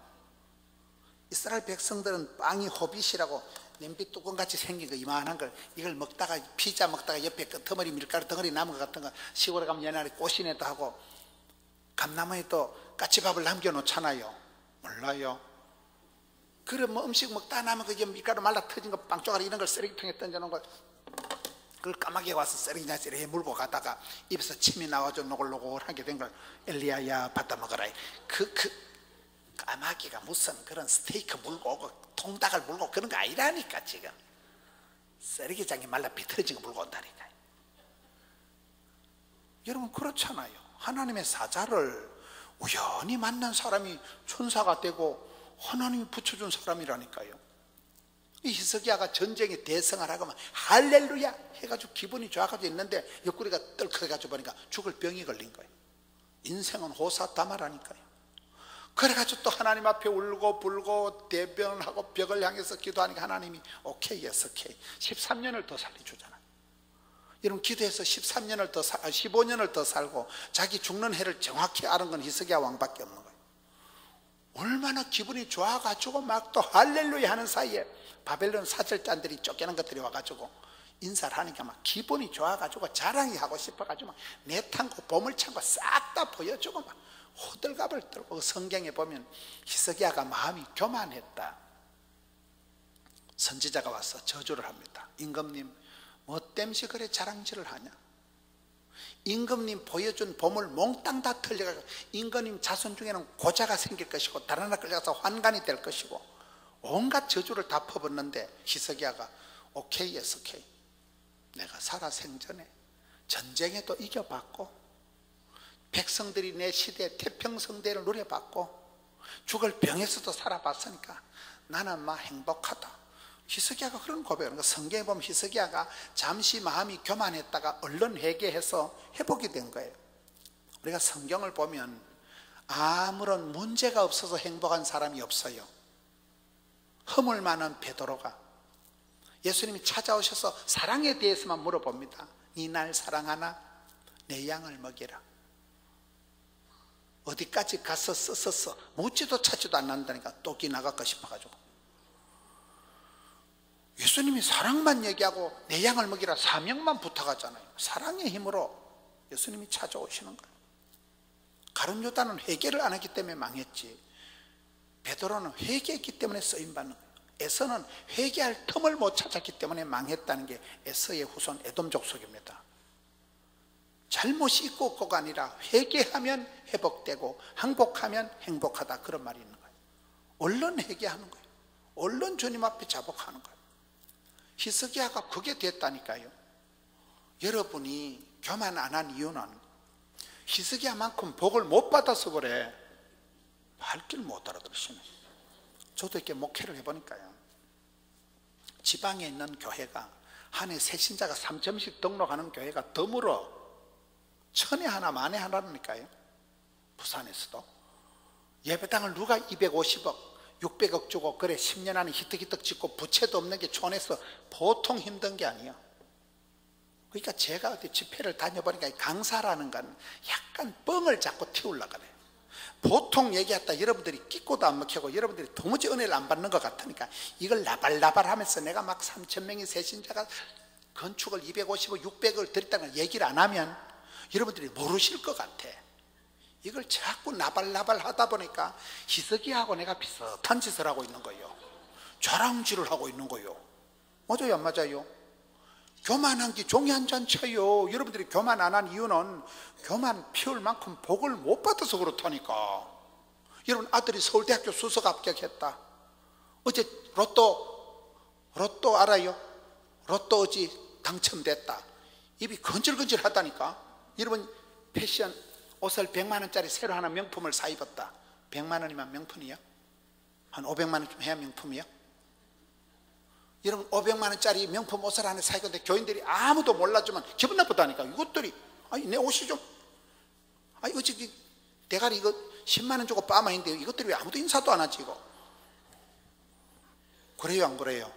이스라엘 백성들은 빵이 호빗이라고 냄비 뚜껑같이 생긴 거 이만한 걸, 이걸 먹다가 피자 먹다가 옆에 끄트머리 밀가루 덩어리 남은 것 같은 거 시골에 가면 옛날에 꼬시네도 하고 감나무에 또 까치밥을 남겨놓잖아요. 몰라요? 그래 뭐 음식 먹다 남은 거 밀가루 말라 터진 거 빵조각 이런 걸 쓰레기통에 던져놓은 걸, 그걸 까마귀가 와서 쓰레기나 쓰레기 물고 가다가 입에서 침이 나와서 노골노골하게 된 걸 엘리야야 받아 먹어라. 까마귀가 무슨 그런 스테이크 물고 오고 통닭을 물고 그런 거 아니라니까. 지금 쓰레기장에 말라 비틀어진 거 물고 온다니까. 여러분 그렇잖아요. 하나님의 사자를 우연히 만난 사람이 천사가 되고 하나님이 붙여준 사람이라니까요. 이 히스기야가 전쟁에 대성을 하고 막 할렐루야 해가지고 기분이 좋아가지고 있는데 옆구리가 떨컥해가지고 보니까 죽을 병이 걸린 거예요. 인생은 호사다마라니까요. 그래가지고 또 하나님 앞에 울고 불고 대변하고 벽을 향해서 기도하니까 하나님이 오케이, 예스, 오케이. 13년을 더 살려주잖아요. 여러분 기도해서 15년을 더 살고 자기 죽는 해를 정확히 아는 건 히스기야 왕밖에 없는 거예요. 얼마나 기분이 좋아가지고 막 또 할렐루야 하는 사이에 바벨론 사절단들이 쫓겨난 것들이 와가지고 인사를 하니까 막 기분이 좋아가지고 자랑이 하고 싶어가지고 막 내탄고 보물창고 싹 다 보여주고 막 호들갑을 떨고, 성경에 보면 히스기야가 마음이 교만했다. 선지자가 와서 저주를 합니다. 임금님 뭐 땜시 그래 자랑질을 하냐? 임금님 보여준 보물 몽땅 다 털려가지고 임금님 자손 중에는 고자가 생길 것이고 다른 나라 끌려가서 환관이 될 것이고 온갖 저주를 다 퍼붓는데 히스기야가 오케이, 예스, 오케이. 내가 살아 생전에 전쟁에도 이겨봤고 백성들이 내 시대 태평성대를 누려봤고 죽을 병에서도 살아봤으니까 나는 막 행복하다. 히스기야가 그런 고백을 하는 거예요. 성경에 보면 히스기야가 잠시 마음이 교만했다가 얼른 회개해서 회복이 된 거예요. 우리가 성경을 보면 아무런 문제가 없어서 행복한 사람이 없어요. 허물 많은 베드로가 예수님이 찾아오셔서 사랑에 대해서만 물어봅니다. 네 날 사랑하나? 내 양을 먹이라. 어디까지 가서 썼었어. 묻지도 찾지도 않는다니까. 똑이 나갈까 싶어가지고. 예수님이 사랑만 얘기하고 내 양을 먹이라 사명만 부탁하잖아요. 사랑의 힘으로 예수님이 찾아오시는 거예요. 가룟 요단은 회개를 안 했기 때문에 망했지, 베드로는 회개했기 때문에 쓰임받는 거예요. 에서는 회개할 틈을 못 찾았기 때문에 망했다는 게 에서의 후손 에돔 족속입니다. 잘못이 있고 없고가 아니라 회개하면 회복되고 항복하면 행복하다, 그런 말이 있는 거예요. 얼른 회개하는 거예요. 얼른 주님 앞에 자복하는 거예요. 히스기야가 그게 됐다니까요. 여러분이 교만 안 한 이유는 히스기야만큼 복을 못 받아서 그래. 할 길 못 알아들으시네. 저도 이렇게 목회를 해보니까요, 지방에 있는 교회가 한 해 새 신자가 3,000씩 등록하는 교회가 드물어. 1,000에 하나 만에 하나니까요. 부산에서도 예배당을 누가 250억 600억 주고 그래 10년 안에 히뜩히뜩 짓고 부채도 없는 게 촌에서 보통 힘든 게 아니야. 그러니까 제가 어디 집회를 다녀보니까 강사라는 건 약간 뻥을 자꾸 틔우려고 그래요. 보통 얘기했다 여러분들이 끼꼬도 안 먹히고 여러분들이 도무지 은혜를 안 받는 것 같으니까 이걸 나발나발 하면서 내가 막 3,000명의 새신자가 건축을 250억 600을 드렸다는 얘기를 안 하면 여러분들이 모르실 것 같아. 이걸 자꾸 나발나발 하다 보니까 희석이하고 내가 비슷한 짓을 하고 있는 거예요. 자랑질을 하고 있는 거예요. 맞아요 안 맞아요? 교만한 게 종이 한 잔 차요. 여러분들이 교만 안 한 이유는 교만 피울 만큼 복을 못 받아서 그렇다니까. 여러분 아들이 서울대학교 수석 합격했다. 어제 로또 알아요? 로또 어제 당첨됐다. 입이 건질건질 하다니까. 여러분 패션 옷을 100만 원짜리 새로 하나 명품을 사 입었다. 100만 원이면 명품이요? 한 500만 원쯤 해야 명품이요? 여러분 500만 원짜리 명품 옷을 하나 사 입었는데 교인들이 아무도 몰라주면 기분 나쁘다니까. 이것들이 아니 내 옷이 좀 아니 어저께 대가리 이거 10만 원 주고 빠마인데 이것들이 왜 아무도 인사도 안 하지 이거. 그래요 안 그래요?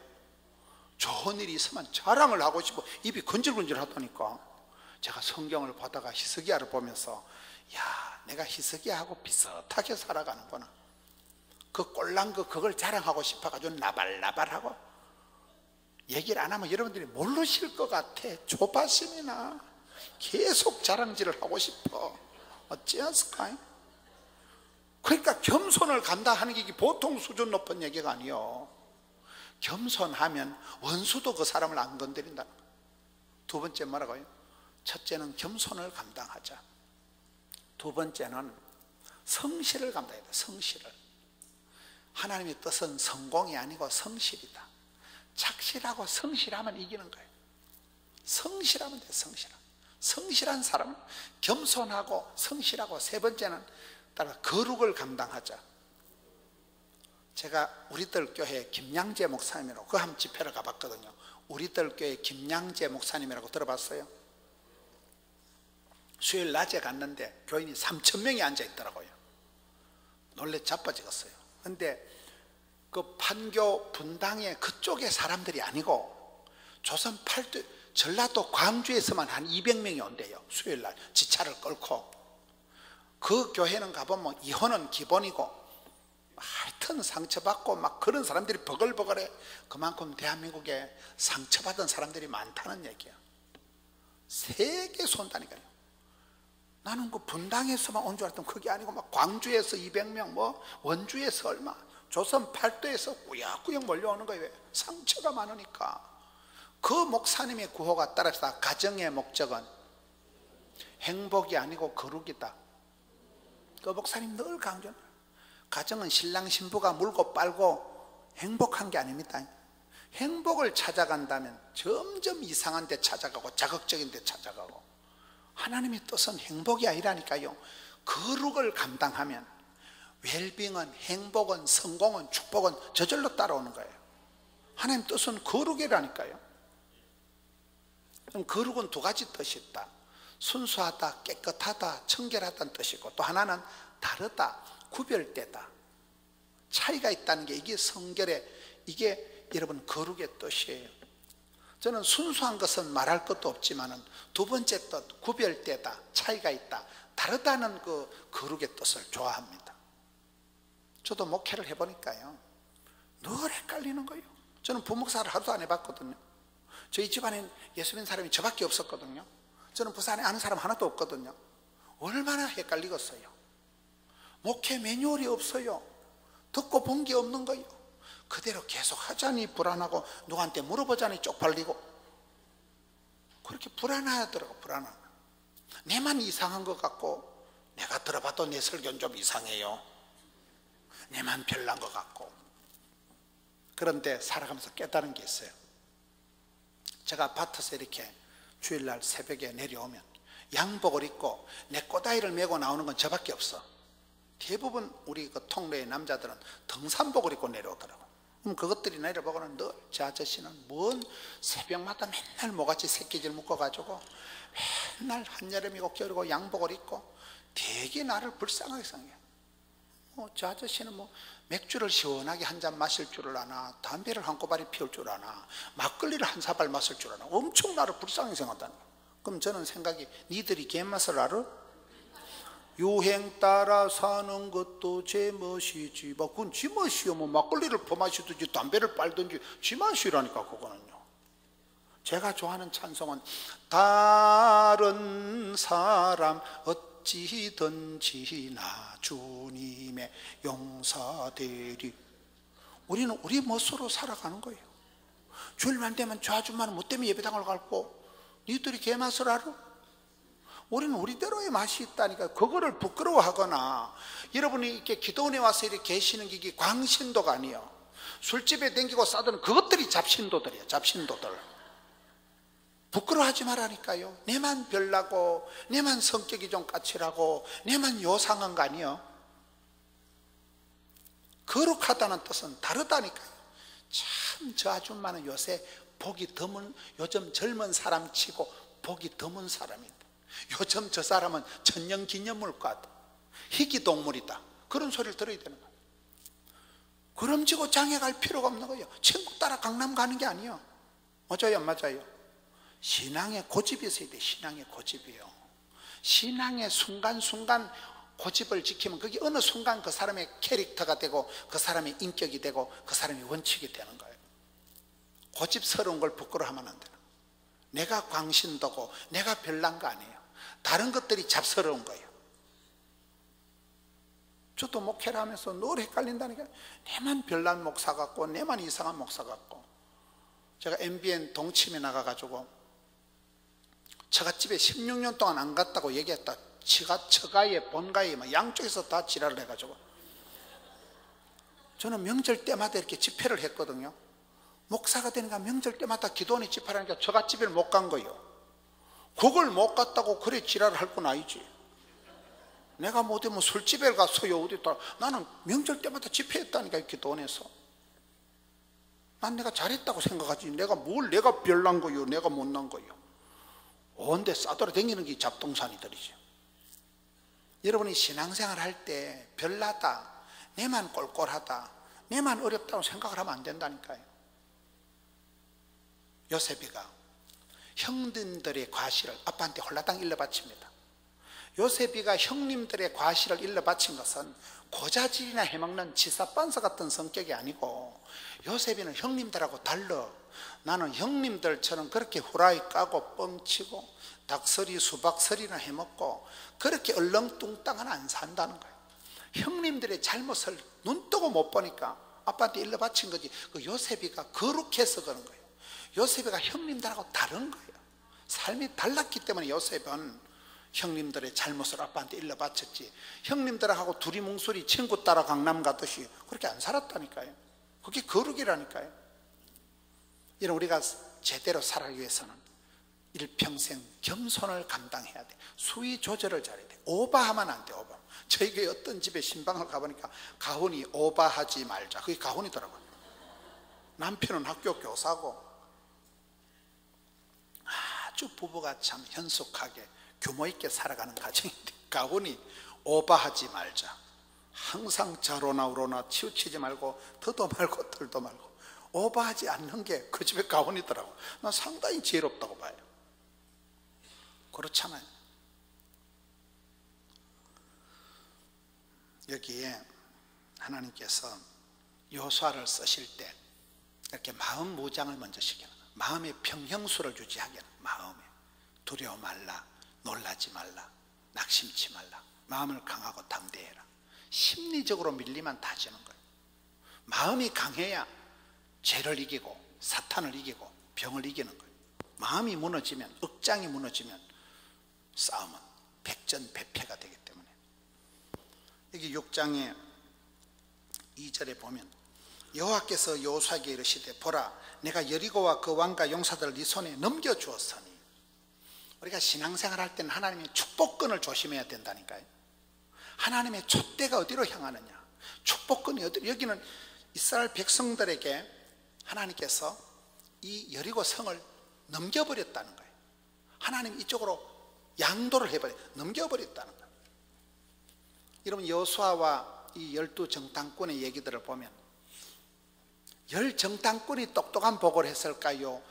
좋은 일이 있으면 자랑을 하고 싶어 입이 건질건질 하다니까. 제가 성경을 보다가 히스기야를 보면서 야 내가 히스기야하고 비슷하게 살아가는구나. 그 꼴난 그걸 자랑하고 싶어가지고 나발나발하고 얘기를 안 하면 여러분들이 모르실 것 같아. 조바심이나 계속 자랑질을 하고 싶어. 어찌했을까? 그러니까 겸손을 감당하는 게 보통 수준 높은 얘기가 아니에요. 겸손하면 원수도 그 사람을 안 건드린다. 두 번째 뭐라고요? 첫째는 겸손을 감당하자. 두 번째는 성실을 감당해야 돼. 성실을. 하나님의 뜻은 성공이 아니고 성실이다. 착실하고 성실하면 이기는 거예요. 성실하면 돼. 성실한 사람은 겸손하고 성실하고. 세 번째는 따라 거룩을 감당하자. 제가 우리들 교회 김양재 목사님이라고 그 한 집회를 가봤거든요. 우리들 교회 김양재 목사님이라고 들어봤어요? 수요일 낮에 갔는데 교인이 3,000명이 앉아 있더라고요. 놀래 자빠지겠어요. 근데 그 판교 분당의 그쪽의 사람들이 아니고 조선 팔도 전라도 광주에서만 한 200명이 온대요. 수요일 날 지차를 끌고. 그 교회는 가보면 이혼은 기본이고 하여튼 상처받고 막 그런 사람들이 버글버글해. 그만큼 대한민국에 상처받은 사람들이 많다는 얘기야. 세계 손다니까요. 나는 그 분당에서만 온 줄 알았더니 그게 아니고 막 광주에서 200명, 뭐 원주에서 얼마, 조선 팔도에서 꾸역꾸역 몰려오는 거예요. 왜? 상처가 많으니까. 그 목사님의 구호가 따라서 가정의 목적은 행복이 아니고 거룩이다. 그 목사님 늘 강조해요. 가정은 신랑 신부가 물고 빨고 행복한 게 아닙니다. 행복을 찾아간다면 점점 이상한 데 찾아가고 자극적인 데 찾아가고. 하나님의 뜻은 행복이 아니라니까요. 거룩을 감당하면 웰빙은, 행복은, 성공은, 축복은 저절로 따라오는 거예요. 하나님 뜻은 거룩이라니까요. 그럼 거룩은 두 가지 뜻이 있다. 순수하다, 깨끗하다, 청결하다는 뜻이고, 또 하나는 다르다, 구별되다, 차이가 있다는 게 이게 성결의, 이게 여러분 거룩의 뜻이에요. 저는 순수한 것은 말할 것도 없지만은 두 번째 뜻, 구별되다, 차이가 있다, 다르다는 그 거룩의 뜻을 좋아합니다. 저도 목회를 해보니까요, 늘 헷갈리는 거예요. 저는 부목사를 하도 안 해봤거든요. 저희 집안엔 예수 믿는 사람이 저밖에 없었거든요. 저는 부산에 아는 사람 하나도 없거든요. 얼마나 헷갈리겠어요. 목회 매뉴얼이 없어요. 듣고 본 게 없는 거예요. 그대로 계속 하자니 불안하고, 누구한테 물어보자니 쪽팔리고, 그렇게 불안하더라고. 불안하고 내만 이상한 것 같고, 내가 들어봐도 내 설교는 좀 이상해요. 내만 별난 것 같고. 그런데 살아가면서 깨달은 게 있어요. 제가 아파트에서 이렇게 주일날 새벽에 내려오면 양복을 입고 내 꼬다리를 메고 나오는 건 저밖에 없어. 대부분 우리 그 통로의 남자들은 등산복을 입고 내려오더라고. 그럼 그것들이 내려보고는 늘 저 아저씨는 뭔 새벽마다 맨날 모가지 새끼질 묶어가지고 맨날 한여름이고 겨울이고 양복을 입고 되게 나를 불쌍하게 생각해. 저 아저씨는 뭐 맥주를 시원하게 한 잔 마실 줄을 아나, 담배를 한 꼬바리 피울 줄 아나, 막걸리를 한 사발 마실 줄 아나, 엄청 나를 불쌍히 생각한다는 거예요. 그럼 저는 생각이, 니들이 개맛을 알아? 유행 따라 사는 것도 제멋이지. 그건 지멋이요. 뭐 막걸리를 퍼마시든지 담배를 빨든지 지맛이라니까. 그거는요. 제가 좋아하는 찬송은 다른 사람 어찌든지 나 주님의 용서되리. 우리는 우리 멋으로 살아가는 거예요. 주일만 되면 저 아줌마는 뭐 때문에 예배당을 갈고, 니들이 개맛을 알아? 우리는 우리대로의 맛이 있다니까. 그거를 부끄러워하거나, 여러분이 이렇게 기도원에 와서 이렇게 계시는 게 이게 광신도가 아니에요. 술집에 댕기고 싸드는 그것들이 잡신도들이에요. 잡신도들. 부끄러워하지 말라니까요. 내만 별나고, 내만 성격이 좀 까칠하고, 내만 요상한 거 아니에요. 거룩하다는 뜻은 다르다니까요. 참 저 아줌마는 요새 복이 드문, 요즘 젊은 사람 치고 복이 드문 사람인데, 요즘 저 사람은 천년기념물과 희귀동물이다, 그런 소리를 들어야 되는 거예요. 그럼지고 장에 갈 필요가 없는 거예요. 친구 따라 강남 가는 게 아니에요. 맞아요, 안 맞아요? 신앙의 고집이 있어야 돼. 신앙의 고집이요. 신앙의 순간순간 고집을 지키면 그게 어느 순간 그 사람의 캐릭터가 되고, 그 사람의 인격이 되고, 그 사람의 원칙이 되는 거예요. 고집스러운 걸 부끄러워하면 안 돼요. 내가 광신도고 내가 별난 거 아니에요. 다른 것들이 잡스러운 거예요. 저도 목회를 하면서 늘 헷갈린다니까. 내만 별난 목사 같고, 내만 이상한 목사 같고. 제가 MBN 동침에 나가가지고 처갓집에 16년 동안 안 갔다고 얘기했다. 처가에 본가에 막 양쪽에서 다 지랄을 해가지고, 저는 명절 때마다 이렇게 집회를 했거든요. 목사가 되니까 명절 때마다 기도원에 집회하니까 처갓집에 못 간 거예요. 그걸 못 갔다고 그래 지랄을 할 건 아니지. 내가 못하면 술집에 가서요, 어디 있다. 나는 명절 때마다 집회했다니까, 기도원에서. 난 내가 잘했다고 생각하지. 내가 별난 거요, 내가 못난 거요. 온데 싸돌아 다니는 게 잡동사니들이죠. 여러분이 신앙생활 할 때 별나다, 내만 꼴꼴하다, 내만 어렵다고 생각을 하면 안 된다니까요. 요셉이가 형님들의 과실을 아빠한테 홀라당 일러바칩니다. 요셉이가 형님들의 과실을 일러바친 것은 고자질이나 해먹는 지사반서 같은 성격이 아니고, 요셉이는 형님들하고 달라. 나는 형님들처럼 그렇게 후라이 까고 뻥치고 닭서리 수박서리나 해먹고 그렇게 얼렁뚱땅은 안 산다는 거예요. 형님들의 잘못을 눈뜨고 못 보니까 아빠한테 일러바친 거지. 그 요셉이가 거룩해서 그런 거예요. 요셉이가 형님들하고 다른 거예요. 삶이 달랐기 때문에 요셉은 형님들의 잘못을 아빠한테 일러바쳤지, 형님들하고 둘이 뭉술이 친구 따라 강남 가듯이 그렇게 안 살았다니까요. 그게 거룩이라니까요. 이런 우리가 제대로 살아가기 위해서는 일평생 겸손을 감당해야 돼. 수위 조절을 잘해야 돼. 오바하면 안 돼. 오바. 저희 교회 어떤 집에 신방을 가보니까 가훈이 오바하지 말자, 그게 가훈이더라고요. 남편은 학교 교사고 아주 부부가 참 현숙하게 규모 있게 살아가는 가정인데, 가훈이 오바하지 말자, 항상 자로나 우로나 치우치지 말고 더도 말고 덜도 말고 오바하지 않는 게 그 집의 가훈이더라고. 난 상당히 지혜롭다고 봐요. 그렇잖아요. 여기에 하나님께서 여호수아를 쓰실 때 이렇게 마음 무장을 먼저 시키는 거예요. 마음의 평형수를 유지하게 하는, 마음에 두려워 말라, 놀라지 말라, 낙심치 말라, 마음을 강하고 담대해라. 심리적으로 밀리면 다 지는 거예요. 마음이 강해야 죄를 이기고 사탄을 이기고 병을 이기는 거예요. 마음이 무너지면, 억장이 무너지면 싸움은 백전백패가 되기 때문에. 여기 6장의 2절에 보면 여호와께서 여호수아에게 이르시되 보라, 내가 여리고와 그 왕과 용사들을 네 손에 넘겨주었으니. 우리가 신앙생활 할 때는 하나님의 축복권을 조심해야 된다니까요. 하나님의 촛대가 어디로 향하느냐, 축복권이 어디로. 여기는 이스라엘 백성들에게 하나님께서 이 여리고 성을 넘겨버렸다는 거예요. 하나님 이쪽으로 양도를 해버려, 넘겨버렸다는 거예요. 여러분, 여호수아와 이 12정탐꾼의 얘기들을 보면 10정탐꾼이 똑똑한 보고를 했을까요?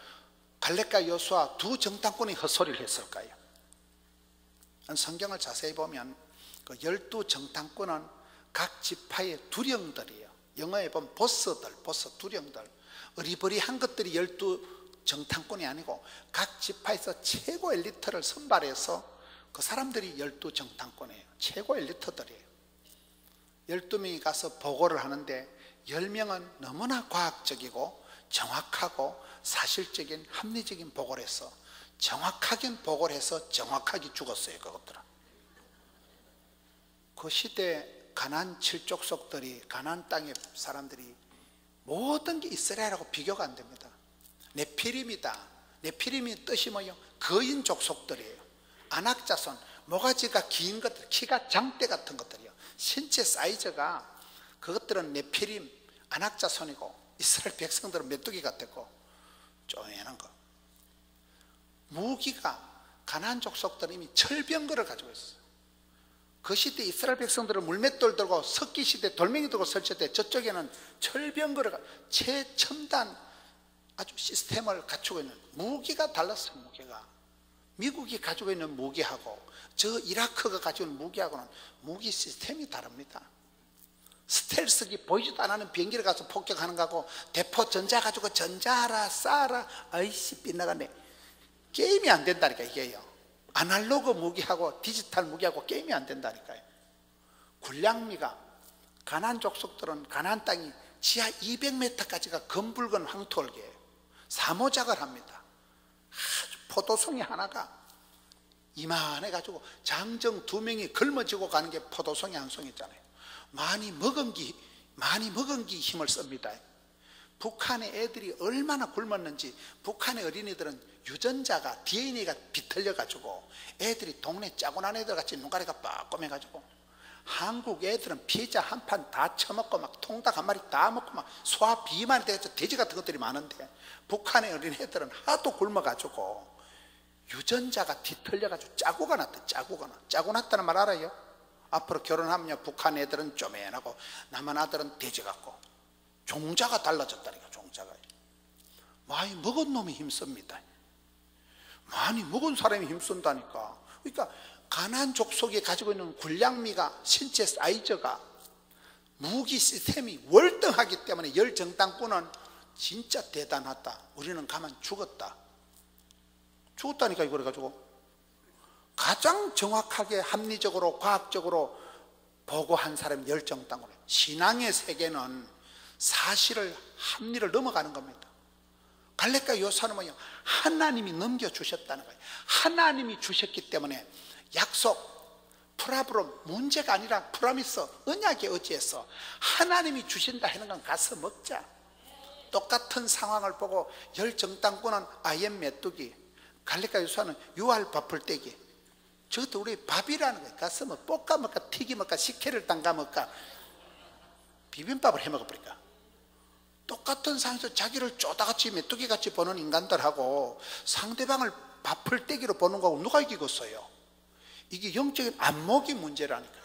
갈렙과 여호수아 두 정탐꾼이 헛소리를 했을까요? 성경을 자세히 보면 그 12정탐꾼은 각 지파의 두령들이에요. 영어에 보면 보스 두령들. 어리버리한 것들이 12정탐꾼이 아니고 각 지파에서 최고 엘리트를 선발해서 그 사람들이 12정탐꾼이에요. 최고 엘리트들이에요. 12명이 가서 보고를 하는데 10명은 너무나 과학적이고 정확하고 사실적인 합리적인 보고를 해서 정확하게 보고를 해서 정확하게 죽었어요. 그것들은. 그 시대 가나안 칠족속들이, 가나안 땅의 사람들이 모든 게 이스라엘하고 비교가 안 됩니다. 네피림이다. 네피림의 뜻이 뭐예요? 거인 족속들이에요. 안악자손, 모가지가 긴 것들, 키가 장대 같은 것들이요. 신체 사이즈가, 그것들은 네피림, 안악자손이고, 이스라엘 백성들은 메뚜기 같았고 쪼매난 거. 무기가 가나안 족속들은 이미 철병거를 가지고 있어요. 그 시대 이스라엘 백성들은 물맷돌 들고, 석기 시대 돌멩이 들고 설칠 때 저쪽에는 철병거를, 최첨단 아주 시스템을 갖추고 있는, 무기가 달랐어요. 무기가 미국이 가지고 있는 무기하고 저 이라크가 가지고 있는 무기하고는 무기 시스템이 다릅니다. 스텔스기, 보이지도 않는 비행기를 가서 폭격하는 거하고 대포 전자 가지고 전자하라 쏴라, 아이씨 빗나갔네. 게임이 안 된다니까. 이게요, 아날로그 무기하고 디지털 무기하고 게임이 안 된다니까요. 군량미가, 가나안 족속들은 가나안 땅이 지하 200m까지가 검붉은 황토흙이에요. 사모작을 합니다. 아주 포도송이 하나가 이만해 가지고 장정 2명이 걸머지고 가는 게 포도송이 한 송 있잖아요. 많이 먹은 기 힘을 씁니다. 북한의 애들이 얼마나 굶었는지, 북한의 어린이들은 유전자가, DNA가 비틀려 가지고 애들이 동네 짜고난 애들 같이 눈가리가 빠꼼해 가지고, 한국 애들은 피자 한 판 다 처먹고 막 통닭 한 마리 다 먹고 막 소화 비만이 돼서 돼지 같은 것들이 많은데, 북한의 어린애들은 하도 굶어 가지고 유전자가 뒤틀려 가지고 짜고가 났다. 짜고 났다는 말 알아요? 앞으로 결혼하면 북한 애들은 쪼매나고 남한 아들은 돼지 같고 종자가 달라졌다니까. 종자가 많이 먹은 놈이 힘씁니다. 많이 먹은 사람이 힘쓴다니까. 그러니까 가나안 족속이 가지고 있는 군량미가, 신체 사이즈가, 무기 시스템이 월등하기 때문에 10정탐꾼은 진짜 대단하다. 우리는 가만 죽었다니까. 이거 그래가지고 가장 정확하게 합리적으로 과학적으로 보고한 사람이 10정탐꾼이에요. 신앙의 세계는 사실을, 합리를 넘어가는 겁니다. 갈렙과 여호수아는 뭐예요? 하나님이 넘겨주셨다는 거예요. 하나님이 주셨기 때문에 약속, 프라브롬, 문제가 아니라 프라미스, 언약에 의지해서 하나님이 주신다 하는 건 가서 먹자. 똑같은 상황을 보고 10정탐꾼은 아연 메뚜기, 갈렙과 여호수아는 유알 밥풀떼기. 저것도 우리 밥이라는 거예요. 가서 뭐 볶아 먹까, 튀기 먹까, 식혜를 담가 먹까, 비빔밥을 해 먹어버릴까. 똑같은 상황에서 자기를 쪼다같이 메뚜기같이 보는 인간들하고 상대방을 밥풀떼기로 보는 거하고 누가 이기겠어요? 이게 영적인 안목이 문제라니까요.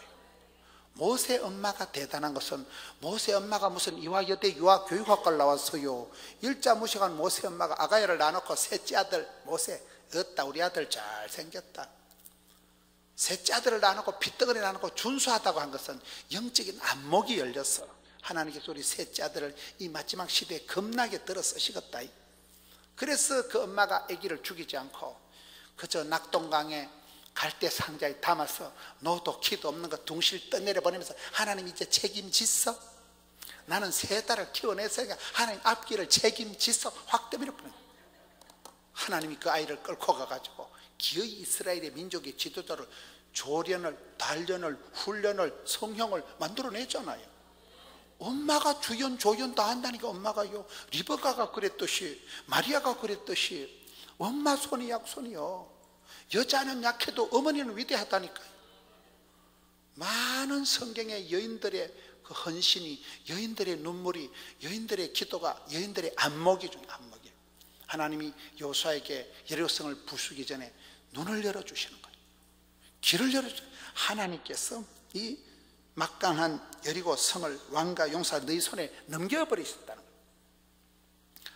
모세 엄마가 대단한 것은, 모세 엄마가 무슨 이화여대 유아교육학과를 나왔어요. 일자무식한 모세 엄마가 아가야를 낳아놓고 셋째 아들 모세, 어따 우리 아들 잘생겼다. 셋째 아들을 낳아놓고 핏덩어리 낳아놓고 준수하다고 한 것은 영적인 안목이 열렸어. 하나님께서 우리 셋째 아들을 이 마지막 시대에 겁나게 들어 쓰시겠다. 그래서 그 엄마가 아기를 죽이지 않고 그저 낙동강에 갈대 상자에 담아서 노도 키도 없는 거 둥실 떠내려 보내면서, 하나님 이제 책임지서, 나는 세 달을 키워냈으니까 하나님 앞길을 책임지서 확 떠밀어 보내. 하나님이 그 아이를 끌고 가가지고 기어이 이스라엘의 민족의 지도자를, 조련을, 단련을, 훈련을, 성형을 만들어내잖아요. 엄마가 주연 조연 다 한다니까. 엄마가요, 리버가가 그랬듯이, 마리아가 그랬듯이 엄마 손이 약손이요. 여자는 약해도 어머니는 위대하다니까요. 많은 성경의 여인들의 그 헌신이, 여인들의 눈물이, 여인들의 기도가, 여인들의 안목이 중요해요. 안목이. 하나님이 여호수아에게 여리고성을 부수기 전에 눈을 열어주시는 거예요. 길을 열어주시는 거예요. 하나님께서 이 막강한 여리고 성을 왕과 용사 너희 손에 넘겨버리셨다는 거예요.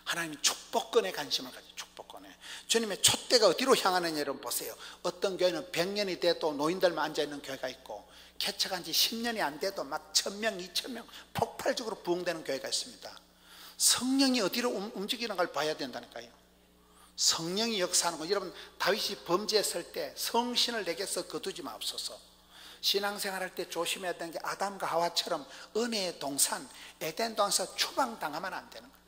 하나님이 축복권에 관심을 가지고, 축복권에. 주님의 촛대가 어디로 향하느냐 여러분 보세요. 어떤 교회는 100년이 돼도 노인들만 앉아있는 교회가 있고, 개척한 지 10년이 안 돼도 막 1000명, 2000명 폭발적으로 부흥되는 교회가 있습니다. 성령이 어디로 움직이는 걸 봐야 된다니까요. 성령이 역사하는 거. 여러분, 다윗이 범죄했을 때 성신을 내게서 거두지 마옵소서. 신앙생활할 때 조심해야 되는 게 아담과 하와처럼 은혜의 동산, 에덴 동산에서 추방당하면 안 되는 거예요.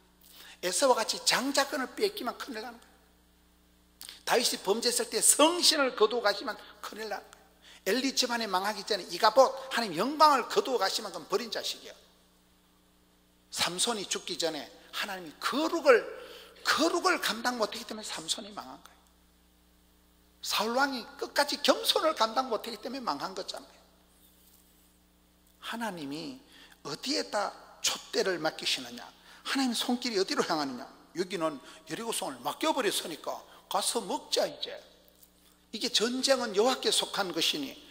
에서와 같이 장자권을 뺏기면 큰일 나는 거예요. 다윗이 범죄했을 때 성신을 거두어 가시면 큰일 나는 거예요. 엘리 집안이 망하기 전에 이가봇, 하나님 영광을 거두어 가시면 그건 버린 자식이에요. 삼손이 죽기 전에 하나님이 거룩을 감당 못했기 때문에 삼손이 망한 거예요. 사울왕이 끝까지 겸손을 감당 못했기 때문에 망한 거잖아요. 하나님이 어디에다 촛대를 맡기시느냐, 하나님의 손길이 어디로 향하느냐. 여기는 여리고성을 맡겨버렸으니까 가서 먹자. 이제 이게 전쟁은 여호와께 속한 것이니,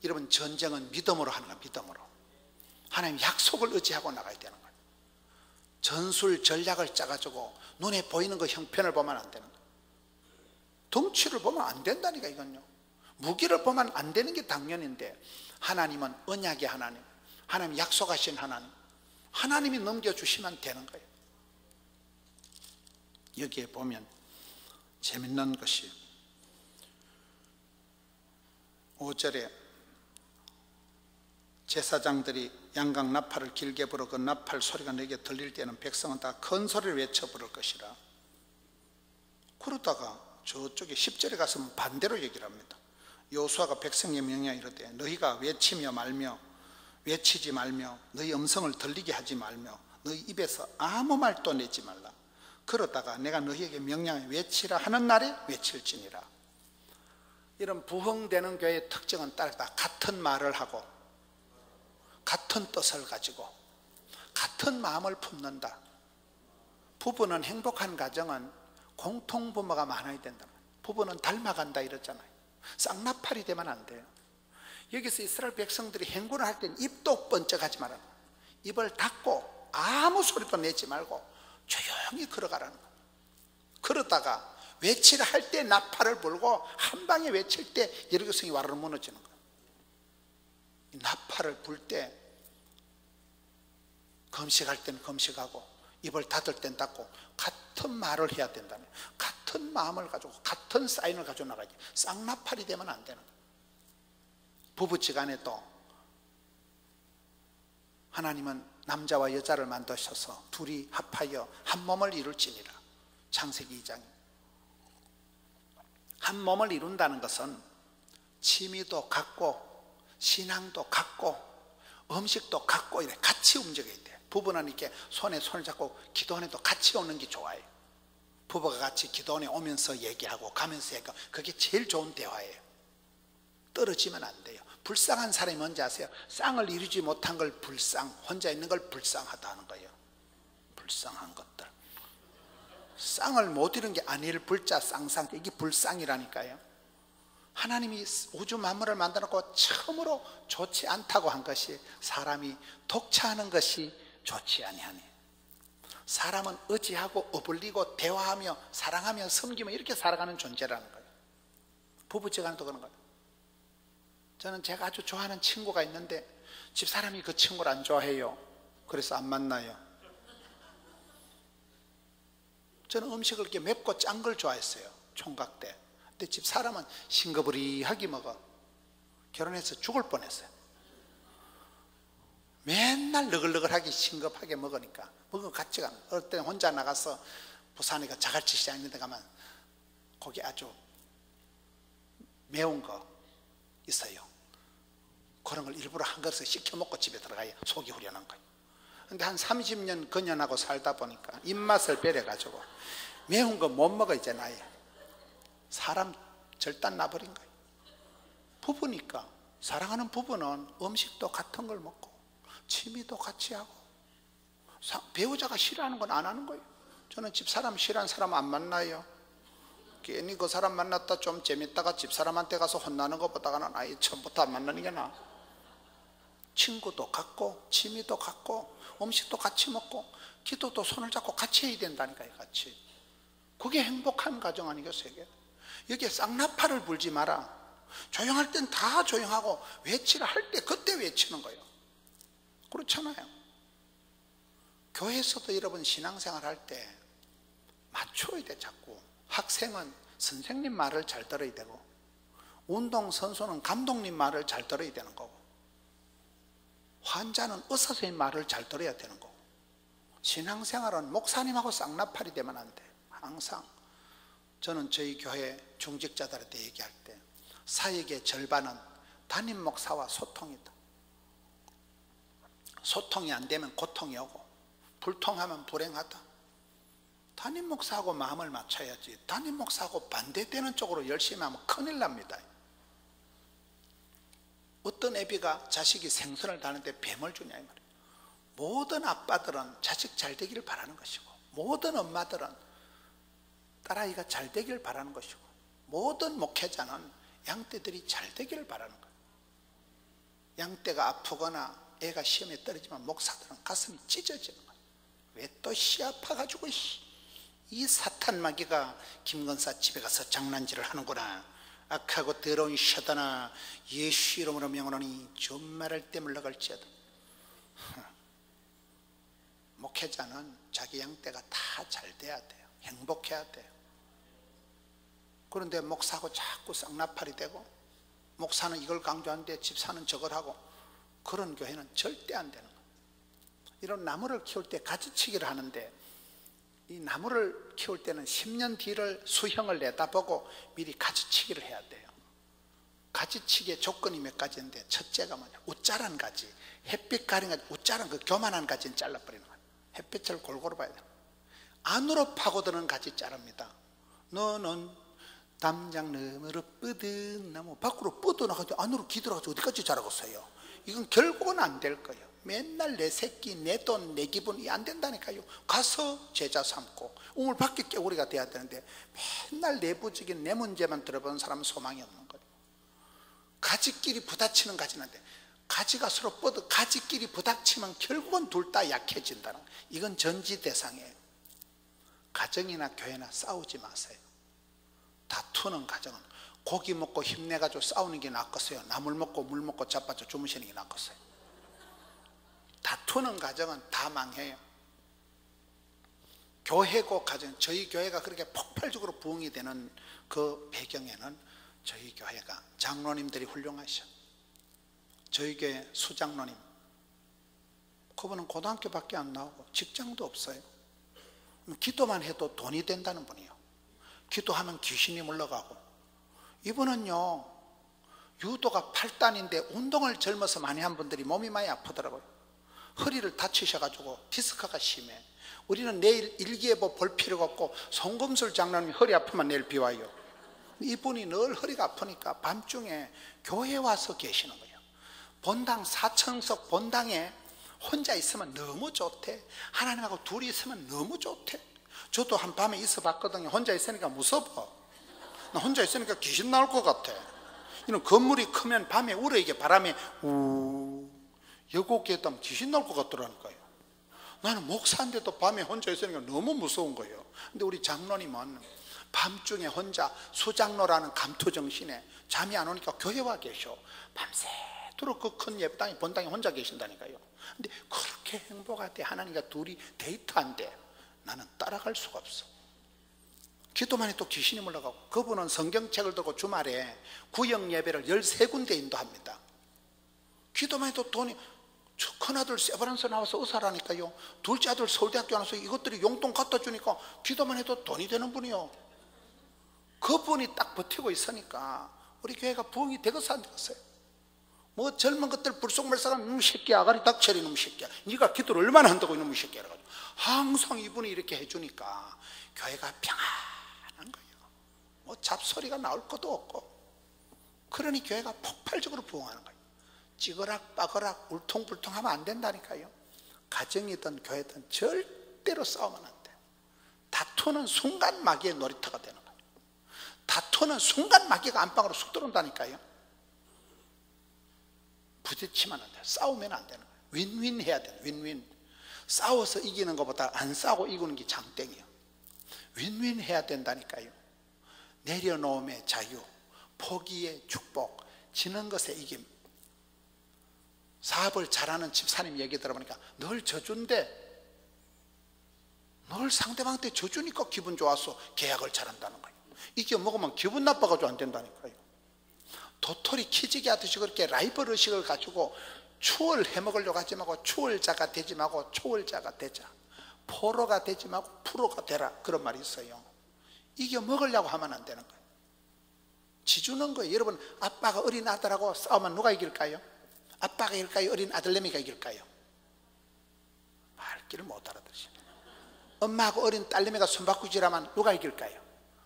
여러분, 전쟁은 믿음으로 하는 거야. 믿음으로 하나님 약속을 의지하고 나가야 되는 거예요. 전술 전략을 짜가지고 눈에 보이는 거 형편을 보면 안 되는 거예요. 덩치를 보면 안 된다니까. 이건요, 무기를 보면 안 되는 게 당연인데, 하나님은 언약의 하나님, 하나님 약속하신 하나님, 하나님이 넘겨주시면 되는 거예요. 여기에 보면 재밌는 것이 5절에 제사장들이 양각 나팔을 길게 불어 그 나팔 소리가 내게 들릴 때는 백성은 다 큰 소리를 외쳐 부를 것이라. 그러다가 저쪽에 10절에 가서 반대로 얘기를 합니다. 여호수아가 백성에 명령하여 이르되 너희가 외치며 말며 외치지 말며 너희 음성을 들리게 하지 말며 너희 입에서 아무 말도 내지 말라. 그러다가 내가 너희에게 명령하여 외치라 하는 날에 외칠지니라. 이런 부흥되는 교회의 특징은 다 같은 말을 하고 같은 뜻을 가지고 같은 마음을 품는다. 부부는, 행복한 가정은 공통부모가 많아야 된다. 부부는 닮아간다 이랬잖아요. 쌍나팔이 되면 안 돼요. 여기서 이스라엘 백성들이 행군을 할 때는 입도 번쩍하지 말아요. 입을 닫고 아무 소리도 내지 말고 조용히 걸어가라는 거예요. 그러다가 외치라 할 때 나팔을 불고 한 방에 외칠 때 여리고성이 와르르 무너지는 거예요. 나팔을 불 때 금식할 때는 금식하고 입을 닫을 땐 닫고 같은 말을 해야 된다는 거예요. 같은 마음을 가지고 같은 사인을 가지고 나가야지. 쌍나팔이 되면 안 되는 거예요. 부부지간에도 하나님은 남자와 여자를 만드셔서 둘이 합하여 한 몸을 이룰지니라. 창세기 2장. 한 몸을 이룬다는 것은 취미도 같고 신앙도 같고 음식도 같고 이래 같이 움직여야 돼. 부부는 이렇게 손에 손을 잡고 기도원에도 같이 오는 게 좋아요. 부부가 같이 기도원에 오면서 얘기하고 가면서 얘기하고, 그게 제일 좋은 대화예요. 떨어지면 안 돼요. 불쌍한 사람이 뭔지 아세요? 쌍을 이루지 못한 걸 불쌍, 혼자 있는 걸 불쌍하다 하는 거예요. 불쌍한 것들. 쌍을 못 이룬 게 아닐 불자 쌍상, 이게 불쌍이라니까요. 하나님이 우주 만물을 만들어놓고 처음으로 좋지 않다고 한 것이 사람이 독차하는 것이 좋지 아니하니. 사람은 의지하고 어불리고 대화하며 사랑하며 섬기며 이렇게 살아가는 존재라는 거예요. 부부지간에도 그런 거예요. 저는 제가 아주 좋아하는 친구가 있는데 집사람이 그 친구를 안 좋아해요. 그래서 안 만나요. 저는 음식을 이렇게 맵고 짠 걸 좋아했어요, 총각 때. 근데 집사람은 싱거부리하게 먹어. 결혼해서 죽을 뻔했어요. 맨날 너글너글하게 싱겁하게 먹으니까 먹은 거 같지가 않아요. 어릴 때는 혼자 나가서 부산에 그 자갈치 시장 있는 데 가면 거기 아주 매운 거 있어요. 그런 걸 일부러 한 그릇에 시켜 먹고 집에 들어가요. 속이 후련한 거예요. 근데 한 30년 건연하고 살다 보니까 입맛을 배려가지고 매운 거 못 먹어 이제 나이. 사람 절단 나버린 거예요. 부부니까, 사랑하는 부부는 음식도 같은 걸 먹고 취미도 같이 하고, 배우자가 싫어하는 건 안 하는 거예요. 저는 집사람 싫어하는 사람 안 만나요. 괜히 그 사람 만났다 좀 재밌다가 집사람한테 가서 혼나는 것보다는 아예 처음부터 안 만나는 게 나아. 친구도 같고 취미도 같고 음식도 같이 먹고 기도도 손을 잡고 같이 해야 된다니까요. 같이. 그게 행복한 가정 아니겠어요? 여기에 쌍나파를 불지 마라. 조용할 땐 다 조용하고 외치라 할 때 그때 외치는 거예요. 그렇잖아요. 교회에서도 여러분 신앙생활 할 때 맞춰야 돼. 자꾸 학생은 선생님 말을 잘 들어야 되고, 운동선수는 감독님 말을 잘 들어야 되는 거고, 환자는 의사 선생님 말을 잘 들어야 되는 거고, 신앙생활은 목사님하고 쌍나팔이 되면 안 돼. 항상 저는 저희 교회 중직자들한테 얘기할 때 사역의 절반은 담임 목사와 소통이다. 소통이 안 되면 고통이 오고 불통하면 불행하다. 담임 목사하고 마음을 맞춰야지, 담임 목사하고 반대되는 쪽으로 열심히 하면 큰일 납니다. 어떤 애비가 자식이 생선을 다는데 뱀을 주냐 이 말이에요. 모든 아빠들은 자식 잘 되기를 바라는 것이고, 모든 엄마들은 딸아이가 잘 되기를 바라는 것이고, 모든 목회자는 양떼들이 잘 되기를 바라는 거예요. 양떼가 아프거나 애가 시험에 떨어지면 목사들은 가슴이 찢어지는 거예요. 왜 또 시아파가지고 이 사탄 마귀가 김건사 집에 가서 장난질을 하는구나. 악하고 더러운 샤단아, 예수 이름으로 명하노니 존말할 때 물러갈지어다. 목회자는 자기 양떼가 다 잘 돼야 돼요. 행복해야 돼요. 그런데 목사하고 자꾸 쌍나팔이 되고, 목사는 이걸 강조하는데 집사는 저걸 하고, 그런 교회는 절대 안 되는 거예요. 이런 나무를 키울 때 가지치기를 하는데, 이 나무를 키울 때는 10년 뒤를 수형을 내다보고 미리 가지치기를 해야 돼요. 가지치기의 조건이 몇 가지인데, 첫째가 뭐냐, 웃자란 가지, 햇빛 가린 가지, 웃자란 그 교만한 가지는 잘라버리는 거예요. 햇빛을 골고루 봐야 돼요. 안으로 파고드는 가지 자릅니다. 너는 담장 너머로 뻗은 나무 밖으로 뻗어나가지고 안으로 기들어가지고 어디까지 자라겠어요? 이건 결국은 안 될 거예요. 맨날 내 새끼, 내 돈, 내 기분이 안 된다니까요. 가서 제자 삼고 우물 밖에 깨구리가 돼야 되는데 맨날 내부적인 내 문제만 들어보는 사람은 소망이 없는 거예요. 가지끼리 부딪히는 가지는데, 가지가 서로 뻗어 가지끼리 부딪히면 결국은 둘 다 약해진다는 거예요. 이건 전지대상이에요. 가정이나 교회나 싸우지 마세요. 다투는 가정은 고기 먹고 힘내가지고 싸우는 게 낫겠어요? 나물 먹고 물 먹고 자빠져 주무시는 게 낫겠어요? 다투는 가정은 다 망해요. 교회고 가정, 저희 교회가 그렇게 폭발적으로 부흥이 되는 그 배경에는 저희 교회가 장로님들이 훌륭하셔. 저희 교회 수장로님, 그분은 고등학교밖에 안 나오고 직장도 없어요. 기도만 해도 돈이 된다는 분이에요. 기도하면 귀신이 물러가고. 이분은요, 유도가 8단인데 운동을 젊어서 많이 한 분들이 몸이 많이 아프더라고요. 허리를 다치셔가지고 디스크가 심해. 우리는 내일 일기예보 볼 필요가 없고 송금술 장로님이 허리 아프면 내일 비와요. 이분이 늘 허리가 아프니까 밤중에 교회에 와서 계시는 거예요. 본당 4층석 본당에 혼자 있으면 너무 좋대. 하나님하고 둘이 있으면 너무 좋대. 저도 한 밤에 있어 봤거든요. 혼자 있으니까 무서워. 나 혼자 있으니까 귀신 나올 것 같아. 이런 건물이 크면 밤에 울어. 이게 바람에 우 여고기에 따면 귀신 나올 것 같더라니까요. 나는 목사인데도 밤에 혼자 있으니까 너무 무서운 거예요. 근데 우리 장로님은 밤중에 혼자 수장로라는 감투정신에 잠이 안 오니까 교회 와 계셔. 밤새도록 그 큰 예배당에 본당에 혼자 계신다니까요. 근데 그렇게 행복할 때 하나님과 둘이 데이트한대. 나는 따라갈 수가 없어. 기도만 해도 귀신이 물러가고. 그분은 성경책을 들고 주말에 구역 예배를 13군데 인도합니다. 기도만 해도 돈이, 큰아들 세브란스 나와서 의사라니까요. 둘째 아들 서울대학교 나와서 이것들이 용돈 갖다 주니까 기도만 해도 돈이 되는 분이요. 그분이 딱 버티고 있으니까 우리 교회가 부흥이 되겠어 안 되겠어요? 뭐 젊은 것들 불속말사가 새끼야, 아가리 닥쳐리 놈 새끼야, 네가 기도를 얼마나 한다고 이놈 새끼야. 그래가지고 항상 이분이 이렇게 해주니까 교회가 평안한 거예요. 뭐 잡소리가 나올 것도 없고. 그러니 교회가 폭발적으로 부흥하는 거예요. 찌그락 빠그락 울퉁불퉁하면 안 된다니까요. 가정이든 교회든 절대로 싸우면 안 돼. 다투는 순간 마귀의 놀이터가 되는 거예요. 다투는 순간 마귀가 안방으로 쑥 들어온다니까요. 부딪히면 안 돼. 싸우면 안 되는 거예요. 윈윈 해야 돼. 윈윈. 싸워서 이기는 것보다 안 싸우고 이기는 게 장땡이에요. 윈윈 해야 된다니까요. 내려놓음의 자유, 포기의 축복, 지는 것의 이김. 사업을 잘하는 집사님 얘기 들어보니까 늘 저주인데, 늘 상대방한테 저주니까 기분 좋아서 계약을 잘한다는 거예요. 이게 먹으면 기분 나빠가지고 안 된다니까요. 도토리 키지기 하듯이 그렇게 라이벌 의식을 가지고 추월 해먹으려고 하지 말고 추월자가 되지 말고 초월자가 되자. 포로가 되지 말고 프로가 되라. 그런 말이 있어요. 이겨 먹으려고 하면 안 되는 거예요. 지주는 거예요. 여러분, 아빠가 어린 아들하고 싸우면 누가 이길까요? 아빠가 이길까요? 어린 아들내미가 이길까요? 말귀를 못 알아들으시네. 엄마하고 어린 딸내미가 손바꾸질하면 누가 이길까요?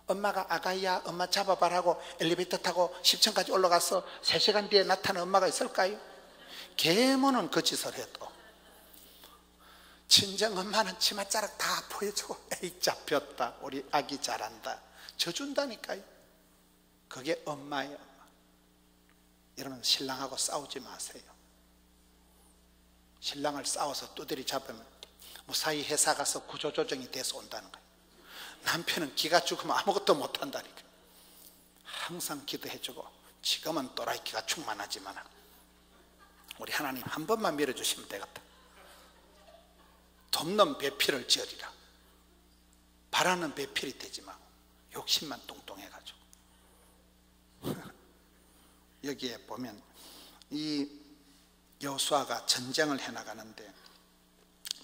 엄마가 아가야 엄마 잡아봐라고 엘리베이터 타고 10층까지 올라가서 3시간 뒤에 나타나는 엄마가 있을까요? 계모는 그 짓을 해도 친정 엄마는 치맛자락 다 보여주고 에이 잡혔다 우리 아기 잘한다 져준다니까요. 그게 엄마예요. 엄마. 여러분, 신랑하고 싸우지 마세요. 신랑을 싸워서 두드리 잡으면 무사히 회사 가서 구조조정이 돼서 온다는 거예요. 남편은 기가 죽으면 아무것도 못한다니까. 항상 기도해주고, 지금은 또라이 기가 충만하지만 우리 하나님 한 번만 밀어주시면 되겠다. 돕는 배필을 지으리라. 바라는 배필이 되지 말고 욕심만 뚱뚱해가지고. 여기에 보면 이 여호수아가 전쟁을 해나가는데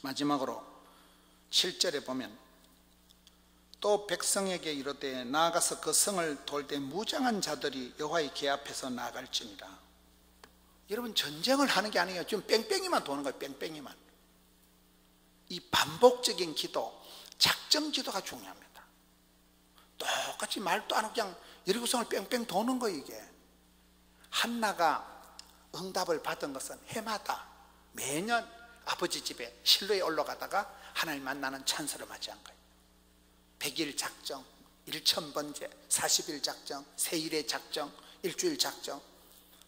마지막으로 7절에 보면 또 백성에게 이르되 나아가서 그 성을 돌 때 무장한 자들이 여호와의 궤 앞에서 나아갈지니라. 여러분, 전쟁을 하는 게 아니에요. 지금 뺑뺑이만 도는 거예요. 뺑뺑이만. 이 반복적인 기도, 작정 기도가 중요합니다. 똑같이 말도 안 하고 그냥 여리고성을 뺑뺑 도는 거예요. 이게 한나가 응답을 받은 것은 해마다 매년 아버지 집에 실로에 올라가다가 하나님 만나는 찬스를 맞이한 거예요. 100일 작정, 1000번째, 40일 작정, 세일의 작정, 일주일 작정.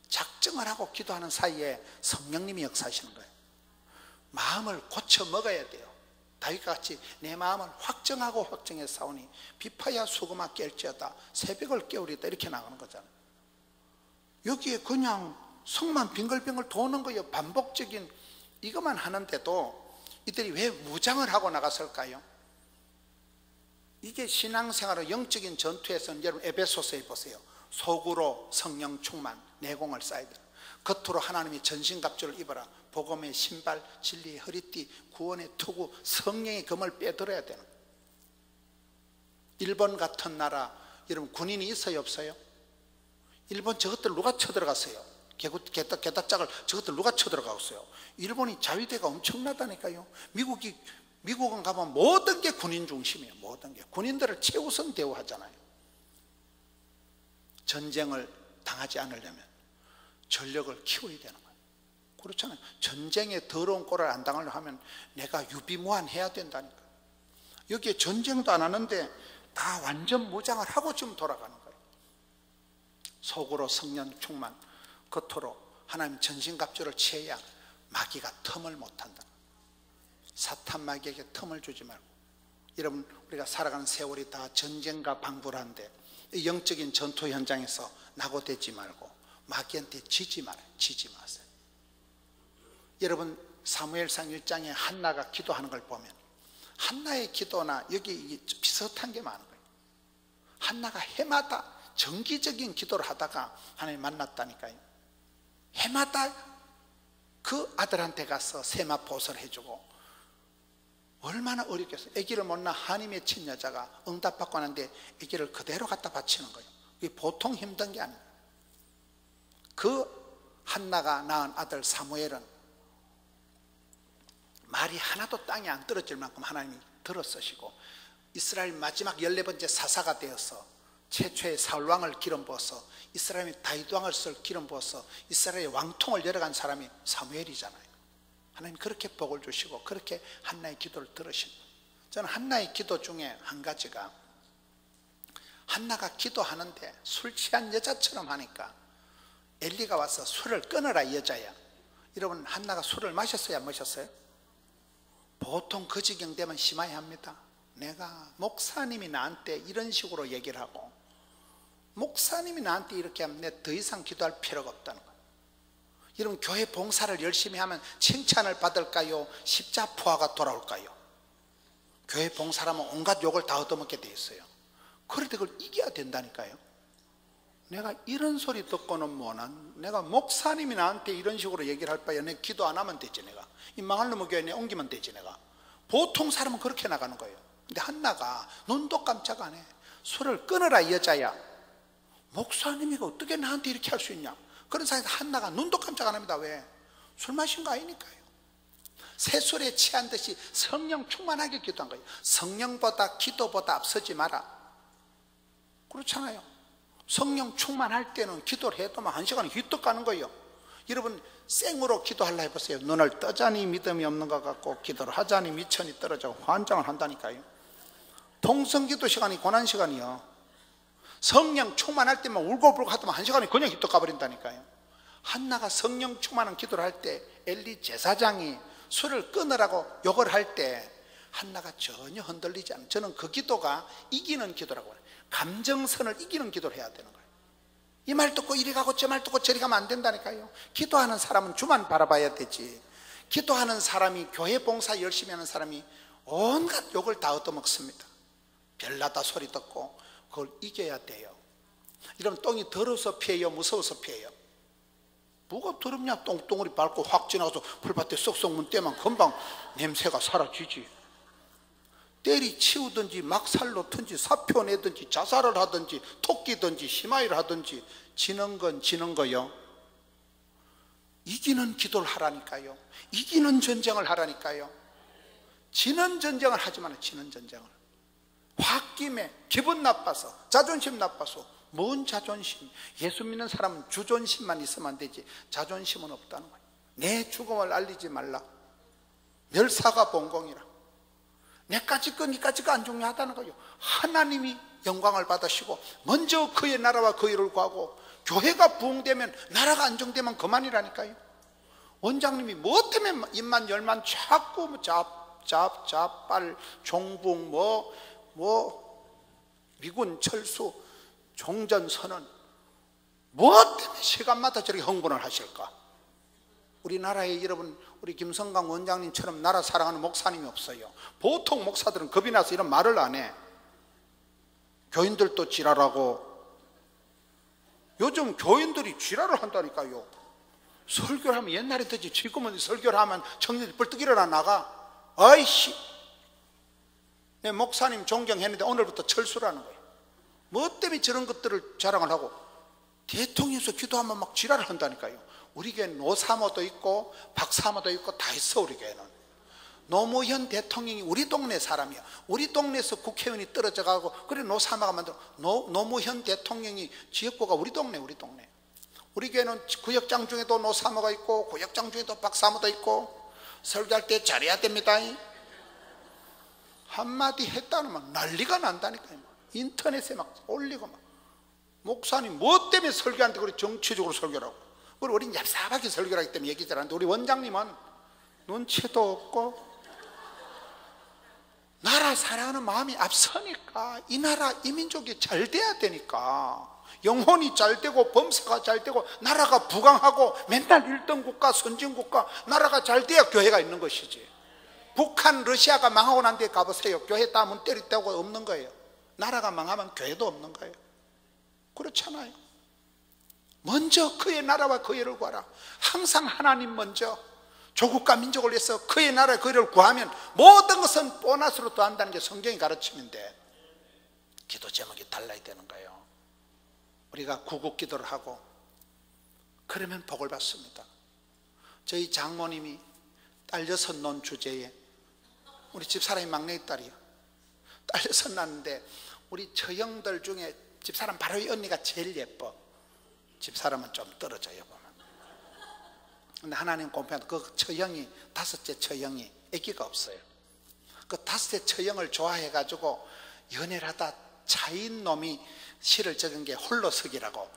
작정을 하고 기도하는 사이에 성령님이 역사하시는 거예요. 마음을 고쳐 먹어야 돼요. 다윗과 같이 내 마음을 확정하고 확정해 싸우니 비파야 수금아 깰지어다 새벽을 깨우리다 이렇게 나가는 거잖아요. 여기에 그냥 성만 빙글빙글 도는 거예요. 반복적인 이것만 하는데도 이들이 왜 무장을 하고 나갔을까요? 이게 신앙생활의 영적인 전투에서는 여러분 에베소서에 보세요. 속으로 성령 충만, 내공을 쌓아야 돼요. 겉으로 하나님의 전신갑주를 입어라. 복음의 신발, 진리의 허리띠, 구원의 투구, 성령의 금을 빼들어야 되는 거예요. 일본 같은 나라 여러분 군인이 있어요 없어요? 일본 저것들 누가 쳐들어갔어요? 개다짝을 저것들 누가 쳐들어갔어요? 일본이 자위대가 엄청나다니까요. 미국은 가면 모든 게 군인 중심이에요. 모든 게 군인들을 최우선 대우하잖아요. 전쟁을 당하지 않으려면 전력을 키워야 되는 거예요. 그렇잖아요. 전쟁에 더러운 꼴을 안 당하려 하면 내가 유비무환해야 된다니까요. 여기에 전쟁도 안 하는데 다 완전 무장을 하고 지금 돌아가는 거예요. 속으로 성령 충만, 겉으로 하나님 전신갑주를 취해야 마귀가 틈을 못한다. 사탄 마귀에게 틈을 주지 말고. 여러분, 우리가 살아가는 세월이 다 전쟁과 방불한데 영적인 전투 현장에서 낙오되지 말고 마귀한테 지지 말아요. 지지 마세요. 여러분, 사무엘상 1장에 한나가 기도하는 걸 보면 한나의 기도나 여기 비슷한 게 많은 거예요. 한나가 해마다 정기적인 기도를 하다가 하나님 만났다니까요. 해마다 그 아들한테 가서 세마포를 해주고 얼마나 어렵겠어요. 아기를 못 낳아 한임에 친 여자가 응답받고 하는데 아기를 그대로 갖다 바치는 거예요. 이게 보통 힘든 게 아니에요. 그 한나가 낳은 아들 사무엘은 말이 하나도 땅에 안 떨어질 만큼 하나님이 들어쓰시고 이스라엘 마지막 14번째 사사가 되어서 최초의 사울왕을 기름 부어서 이스라엘의 다윗왕을 쓸 기름 부어서 이스라엘의 왕통을 열어간 사람이 사무엘이잖아요. 하나님 그렇게 복을 주시고 그렇게 한나의 기도를 들으신 거예요. 저는 한나의 기도 중에 한 가지가 한나가 기도하는데 술 취한 여자처럼 하니까 엘리가 와서 술을 끊어라 이 여자야. 여러분, 한나가 술을 마셨어요, 안 마셨어요? 보통 그 지경 되면 심하게 합니다. 내가 목사님이 나한테 이런 식으로 얘기를 하고, 목사님이 나한테 이렇게 하면 내가 더 이상 기도할 필요가 없다는 거예요. 여러분, 교회 봉사를 열심히 하면 칭찬을 받을까요? 십자포화가 돌아올까요? 교회 봉사라면 온갖 욕을 다 얻어먹게 돼 있어요. 그런데 그걸 이겨야 된다니까요. 내가 이런 소리 듣고는 뭐는, 내가 목사님이 나한테 이런 식으로 얘기를 할 바에 내가 기도 안 하면 되지. 내가 이 망할 놈의 교회에 옮기면 되지. 내가 보통 사람은 그렇게 나가는 거예요. 근데 한나가 눈도 깜짝 안 해. 술을 끊어라 이 여자야. 목사님이 어떻게 나한테 이렇게 할 수 있냐. 그런 상황에서 한나가 눈도 깜짝 안 합니다. 왜? 술 마신 거 아니니까요. 새술에 취한 듯이 성령 충만하게 기도한 거예요. 성령보다 기도보다 앞서지 마라. 그렇잖아요. 성령 충만할 때는 기도를 해도 1시간은 휘떡 가는 거예요. 여러분, 생으로 기도하려 해보세요. 눈을 뜨자니 믿음이 없는 것 같고 기도를 하자니 미천이 떨어져 환장을 한다니까요. 통성기도 시간이 고난시간이요. 성령 충만할 때만 울고불고 하더만 1시간이 그냥 휘떡 가버린다니까요. 한나가 성령 충만한 기도를 할 때 엘리 제사장이 술을 끊으라고 욕을 할 때 한나가 전혀 흔들리지 않아요. 저는 그 기도가 이기는 기도라고 해요. 감정선을 이기는 기도를 해야 되는 거예요. 이 말 듣고 이리 가고 저 말 듣고 저리 가면 안 된다니까요. 기도하는 사람은 주만 바라봐야 되지. 기도하는 사람이, 교회 봉사 열심히 하는 사람이 온갖 욕을 다 얻어먹습니다. 별나다 소리 듣고 그걸 이겨야 돼요. 이러면 똥이 더러워서 피해요, 무서워서 피해요? 뭐가 더럽냐? 똥덩어리 밟고 확 지나가서 풀밭에 쏙쏙 문 떼면 금방 냄새가 사라지지. 때리 치우든지 막살로 든지 사표 내든지 자살을 하든지 토끼든지 희마이를 하든지 지는 건 지는 거요. 이기는 기도를 하라니까요. 이기는 전쟁을 하라니까요. 지는 전쟁을 하지 마라. 지는 전쟁을. 홧김에 기분 나빠서 자존심 나빠서. 뭔 자존심? 예수 믿는 사람은 주존심만 있으면 안 되지 자존심은 없다는 거예요. 내 죽음을 알리지 말라. 멸사가 본공이라. 내까지 거 니까지 거 안 중요하다는 거예요. 하나님이 영광을 받으시고 먼저 그의 나라와 그 일을 구하고 교회가 부흥되면 나라가 안정되면 그만이라니까요. 원장님이 뭐 때문에 입만 열만 자꾸 잡빨 종북 미군 철수 종전선언 뭐 때문에 시간마다 저렇게 흥분을 하실까? 우리나라에 여러분, 우리 김성강 원장님처럼 나라 사랑하는 목사님이 없어요. 보통 목사들은 겁이 나서 이런 말을 안 해. 교인들도 지랄하고. 요즘 교인들이 지랄을 한다니까요. 설교를 하면 옛날에 듣지 지금은 설교를 하면 청년들이 벌떡 일어나 나가. 아이씨, 내 목사님 존경했는데 오늘부터 철수라는 거예요. 뭐 때문에 저런 것들을 자랑을 하고 대통령에서 기도하면 막 지랄을 한다니까요. 우리 교회는 노사모도 있고 박사모도 있고 다 있어. 우리 교회는 노무현 대통령이 우리 동네 사람이야. 우리 동네에서 국회의원이 떨어져 가고 그래 노사모가 만들어. 노무현 대통령이 지역구가 우리 동네. 우리 교회는 구역장 중에도 노사모가 있고 구역장 중에도 박사모도 있고 설교할 때 잘해야 됩니다. 한마디 했다는 막 난리가 난다니까요. 인터넷에 막 올리고 막 목사님 뭐 때문에 설교하는데 그렇게 정치적으로 설교를 하고. 그리고 우리는 얍삽하게 설교를 하기 때문에 얘기 잘하는데 우리 원장님은 눈치도 없고 나라 사랑하는 마음이 앞서니까 이 나라 이 민족이 잘 돼야 되니까 영혼이 잘 되고 범사가 잘 되고 나라가 부강하고 맨날 1등 국가 선진국가 나라가 잘 돼야 교회가 있는 것이지. 북한 러시아가 망하고 난 뒤에 가보세요. 교회 다 문 때리다고 없는 거예요. 나라가 망하면 교회도 없는 거예요. 그렇잖아요. 먼저 그의 나라와 그 일을 구하라. 항상 하나님 먼저 조국과 민족을 위해서 그의 나라와 그 일을 구하면 모든 것은 보너스로 더한다는 게 성경이 가르치는데 기도 제목이 달라야 되는 거예요. 우리가 구국 기도를 하고 그러면 복을 받습니다. 저희 장모님이 딸 6 낳은 주제에 우리 집사람이 막내 딸이요. 딸 6 낳았는데 우리 처형들 중에 집사람 바로 이 언니가 제일 예뻐. 집사람은 좀 떨어져요 보면. 근데 하나님 공평하다. 그 처형이 5째 처형이 아기가 없어요. 그 5째 처형을 좋아해 가지고 연애를 하다 차인 놈이 시를 적은 게 홀로서기라고.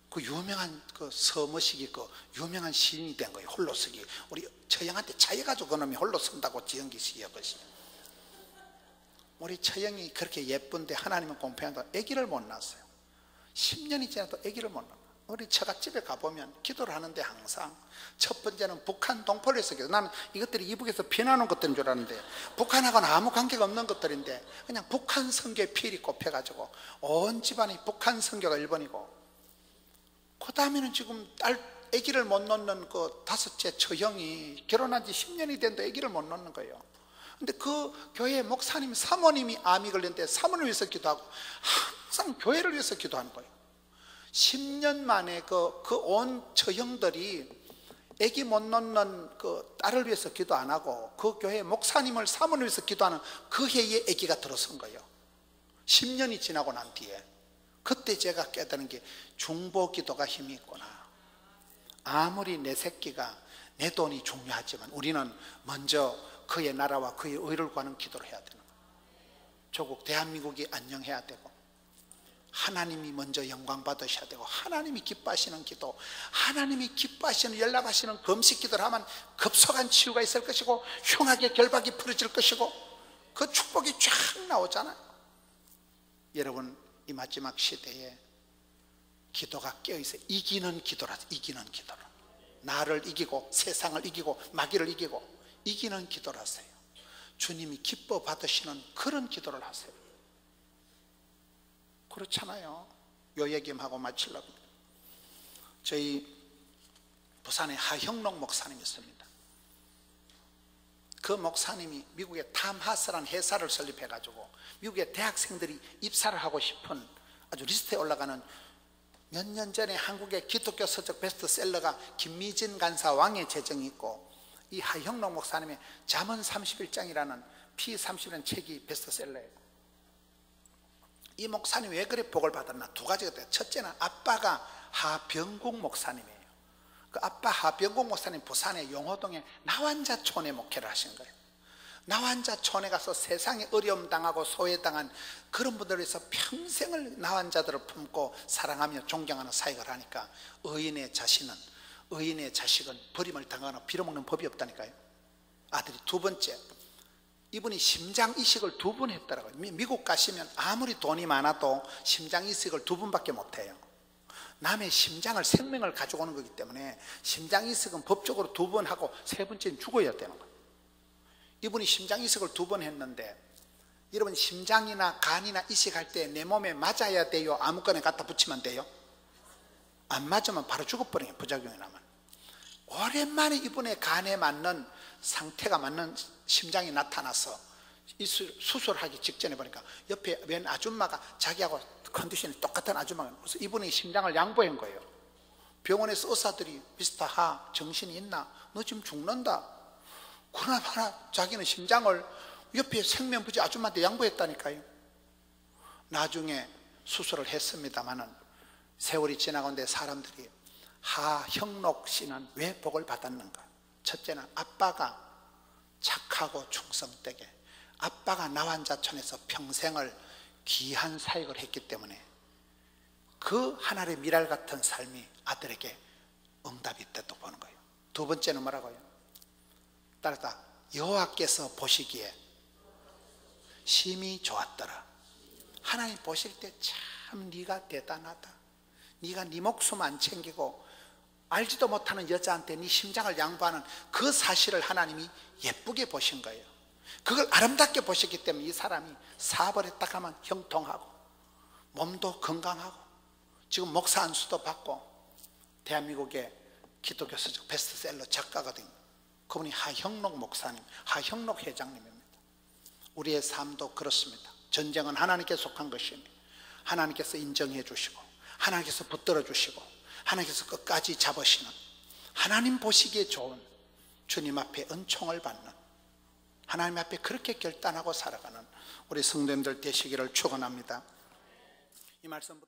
그 유명한 그 서머식이 그 유명한 시인이 된 거예요. 홀로서기. 우리 처형한테 차여가지고 그놈이 홀로 선다고 지은 게 시였거든요. 우리 처형이 그렇게 예쁜데 하나님은 공평한다고 아기를 못 낳았어요. 10년이 지나도 아기를 못 낳아요. 우리 처갓집에 가보면 기도를 하는데 항상 첫 번째는 북한 동포에서 기도. 나는 이것들이 이북에서 피난온 것들인 줄 알았는데 북한하고는 아무 관계가 없는 것들인데 그냥 북한 선교에 필이 꼽혀가지고 온 집안이 북한 선교가 1번이고, 그 다음에는 지금 아기를 못 낳는 그 다섯째 처형이 결혼한 지 10년이 됐는데 아기를 못 낳는 거예요. 근데 그 교회 목사님 사모님이 암이 걸렸는데 사모님을 위해서 기도하고 항상 교회를 위해서 기도하는 거예요. 10년 만에 그 온 처형들이 아기 못 낳는 그 딸을 위해서 기도 안 하고 그 교회 목사님을 사모님을 위해서 기도하는 그 해에 아기가 들어선 거예요. 10년이 지나고 난 뒤에 그때 제가 깨달은 게 중보 기도가 힘이 있구나. 아무리 내 새끼가 내 돈이 중요하지만 우리는 먼저 그의 나라와 그의 의를 구하는 기도를 해야 되는 거예요. 조국 대한민국이 안녕해야 되고 하나님이 먼저 영광 받으셔야 되고 하나님이 기뻐하시는 기도, 하나님이 기뻐하시는 연락하시는 금식 기도를 하면 급속한 치유가 있을 것이고 흉하게 결박이 풀어질 것이고 그 축복이 쫙 나오잖아요. 여러분, 이 마지막 시대에 기도가 깨어있어요. 이기는 기도라. 이기는 기도라. 나를 이기고 세상을 이기고 마귀를 이기고 이기는 기도를 하세요. 주님이 기뻐 받으시는 그런 기도를 하세요. 그렇잖아요. 요 얘기하고 마치려고. 저희 부산에 하형록 목사님이 있습니다. 그 목사님이 미국에 탐하스라는 회사를 설립해가지고 미국의 대학생들이 입사를 하고 싶은 아주 리스트에 올라가는, 몇 년 전에 한국의 기독교 서적 베스트셀러가 김미진 간사 왕의 재정이 있고 이 하형록 목사님의 잠언 31장이라는 P30이라는 책이 베스트셀러예요. 이 목사님 왜 그래 복을 받았나? 두 가지가 돼요. 첫째는 아빠가 하병국 목사님이에요. 그 아빠 하병국 목사님 부산의 용호동에 나환자촌에 목회를 하신 거예요. 나환자촌에 가서 세상에 어려움 당하고 소외당한 그런 분들을 위해서 평생을 나환자들을 품고 사랑하며 존경하는 사역을 하니까 의인의 자식은 버림을 당하거나 빌어먹는 법이 없다니까요. 아들이. 두 번째, 이분이 심장 이식을 2번 했더라고요. 미국 가시면 아무리 돈이 많아도 심장 이식을 2번밖에 못해요. 남의 심장을, 생명을 가지고 오는 거기 때문에 심장 이식은 법적으로 2번 하고 세 번째는 죽어야 되는 거예요. 이분이 심장 이식을 2번 했는데, 여러분 심장이나 간이나 이식할 때 내 몸에 맞아야 돼요? 아무거나 갖다 붙이면 돼요? 안 맞으면 바로 죽어버려요. 부작용이 나면. 오랜만에 이분의 간에 맞는 상태가 맞는 심장이 나타나서 이 수술하기 직전에 보니까 옆에 웬 아줌마가 자기하고 컨디션이 똑같은 아줌마가, 그래서 이분이 심장을 양보한 거예요. 병원에서 의사들이 미스터 정신이 있나? 너 지금 죽는다. 그러나 자기는 심장을 옆에 생명부지 아줌마한테 양보했다니까요. 나중에 수술을 했습니다마는 세월이 지나가는데 사람들이 하형록 씨는 왜 복을 받았는가? 첫째는 아빠가 착하고 충성되게, 아빠가 나환자촌에서 평생을 귀한 사역을 했기 때문에 그 하늘의 미랄 같은 삶이 아들에게 응답이 됐다고 보는 거예요. 두 번째는 뭐라고요? 따라서 여호와께서 보시기에 심히 좋았더라. 하나님 보실 때 참 네가 대단하다. 네가 네 목숨 안 챙기고 알지도 못하는 여자한테 네 심장을 양보하는 그 사실을 하나님이 예쁘게 보신 거예요. 그걸 아름답게 보셨기 때문에 이 사람이 사업을 했다 하면 형통하고 몸도 건강하고 지금 목사 안수도 받고 대한민국의 기독교 서적 베스트셀러 작가거든요. 그분이 하형록 목사님, 하형록 회장님입니다. 우리의 삶도 그렇습니다. 전쟁은 하나님께 속한 것이니 하나님께서 인정해 주시고 하나님께서 붙들어 주시고 하나님께서 끝까지 잡으시는, 하나님 보시기에 좋은 주님 앞에 은총을 받는, 하나님 앞에 그렇게 결단하고 살아가는 우리 성도님들 되시기를 축원합니다. 이 말씀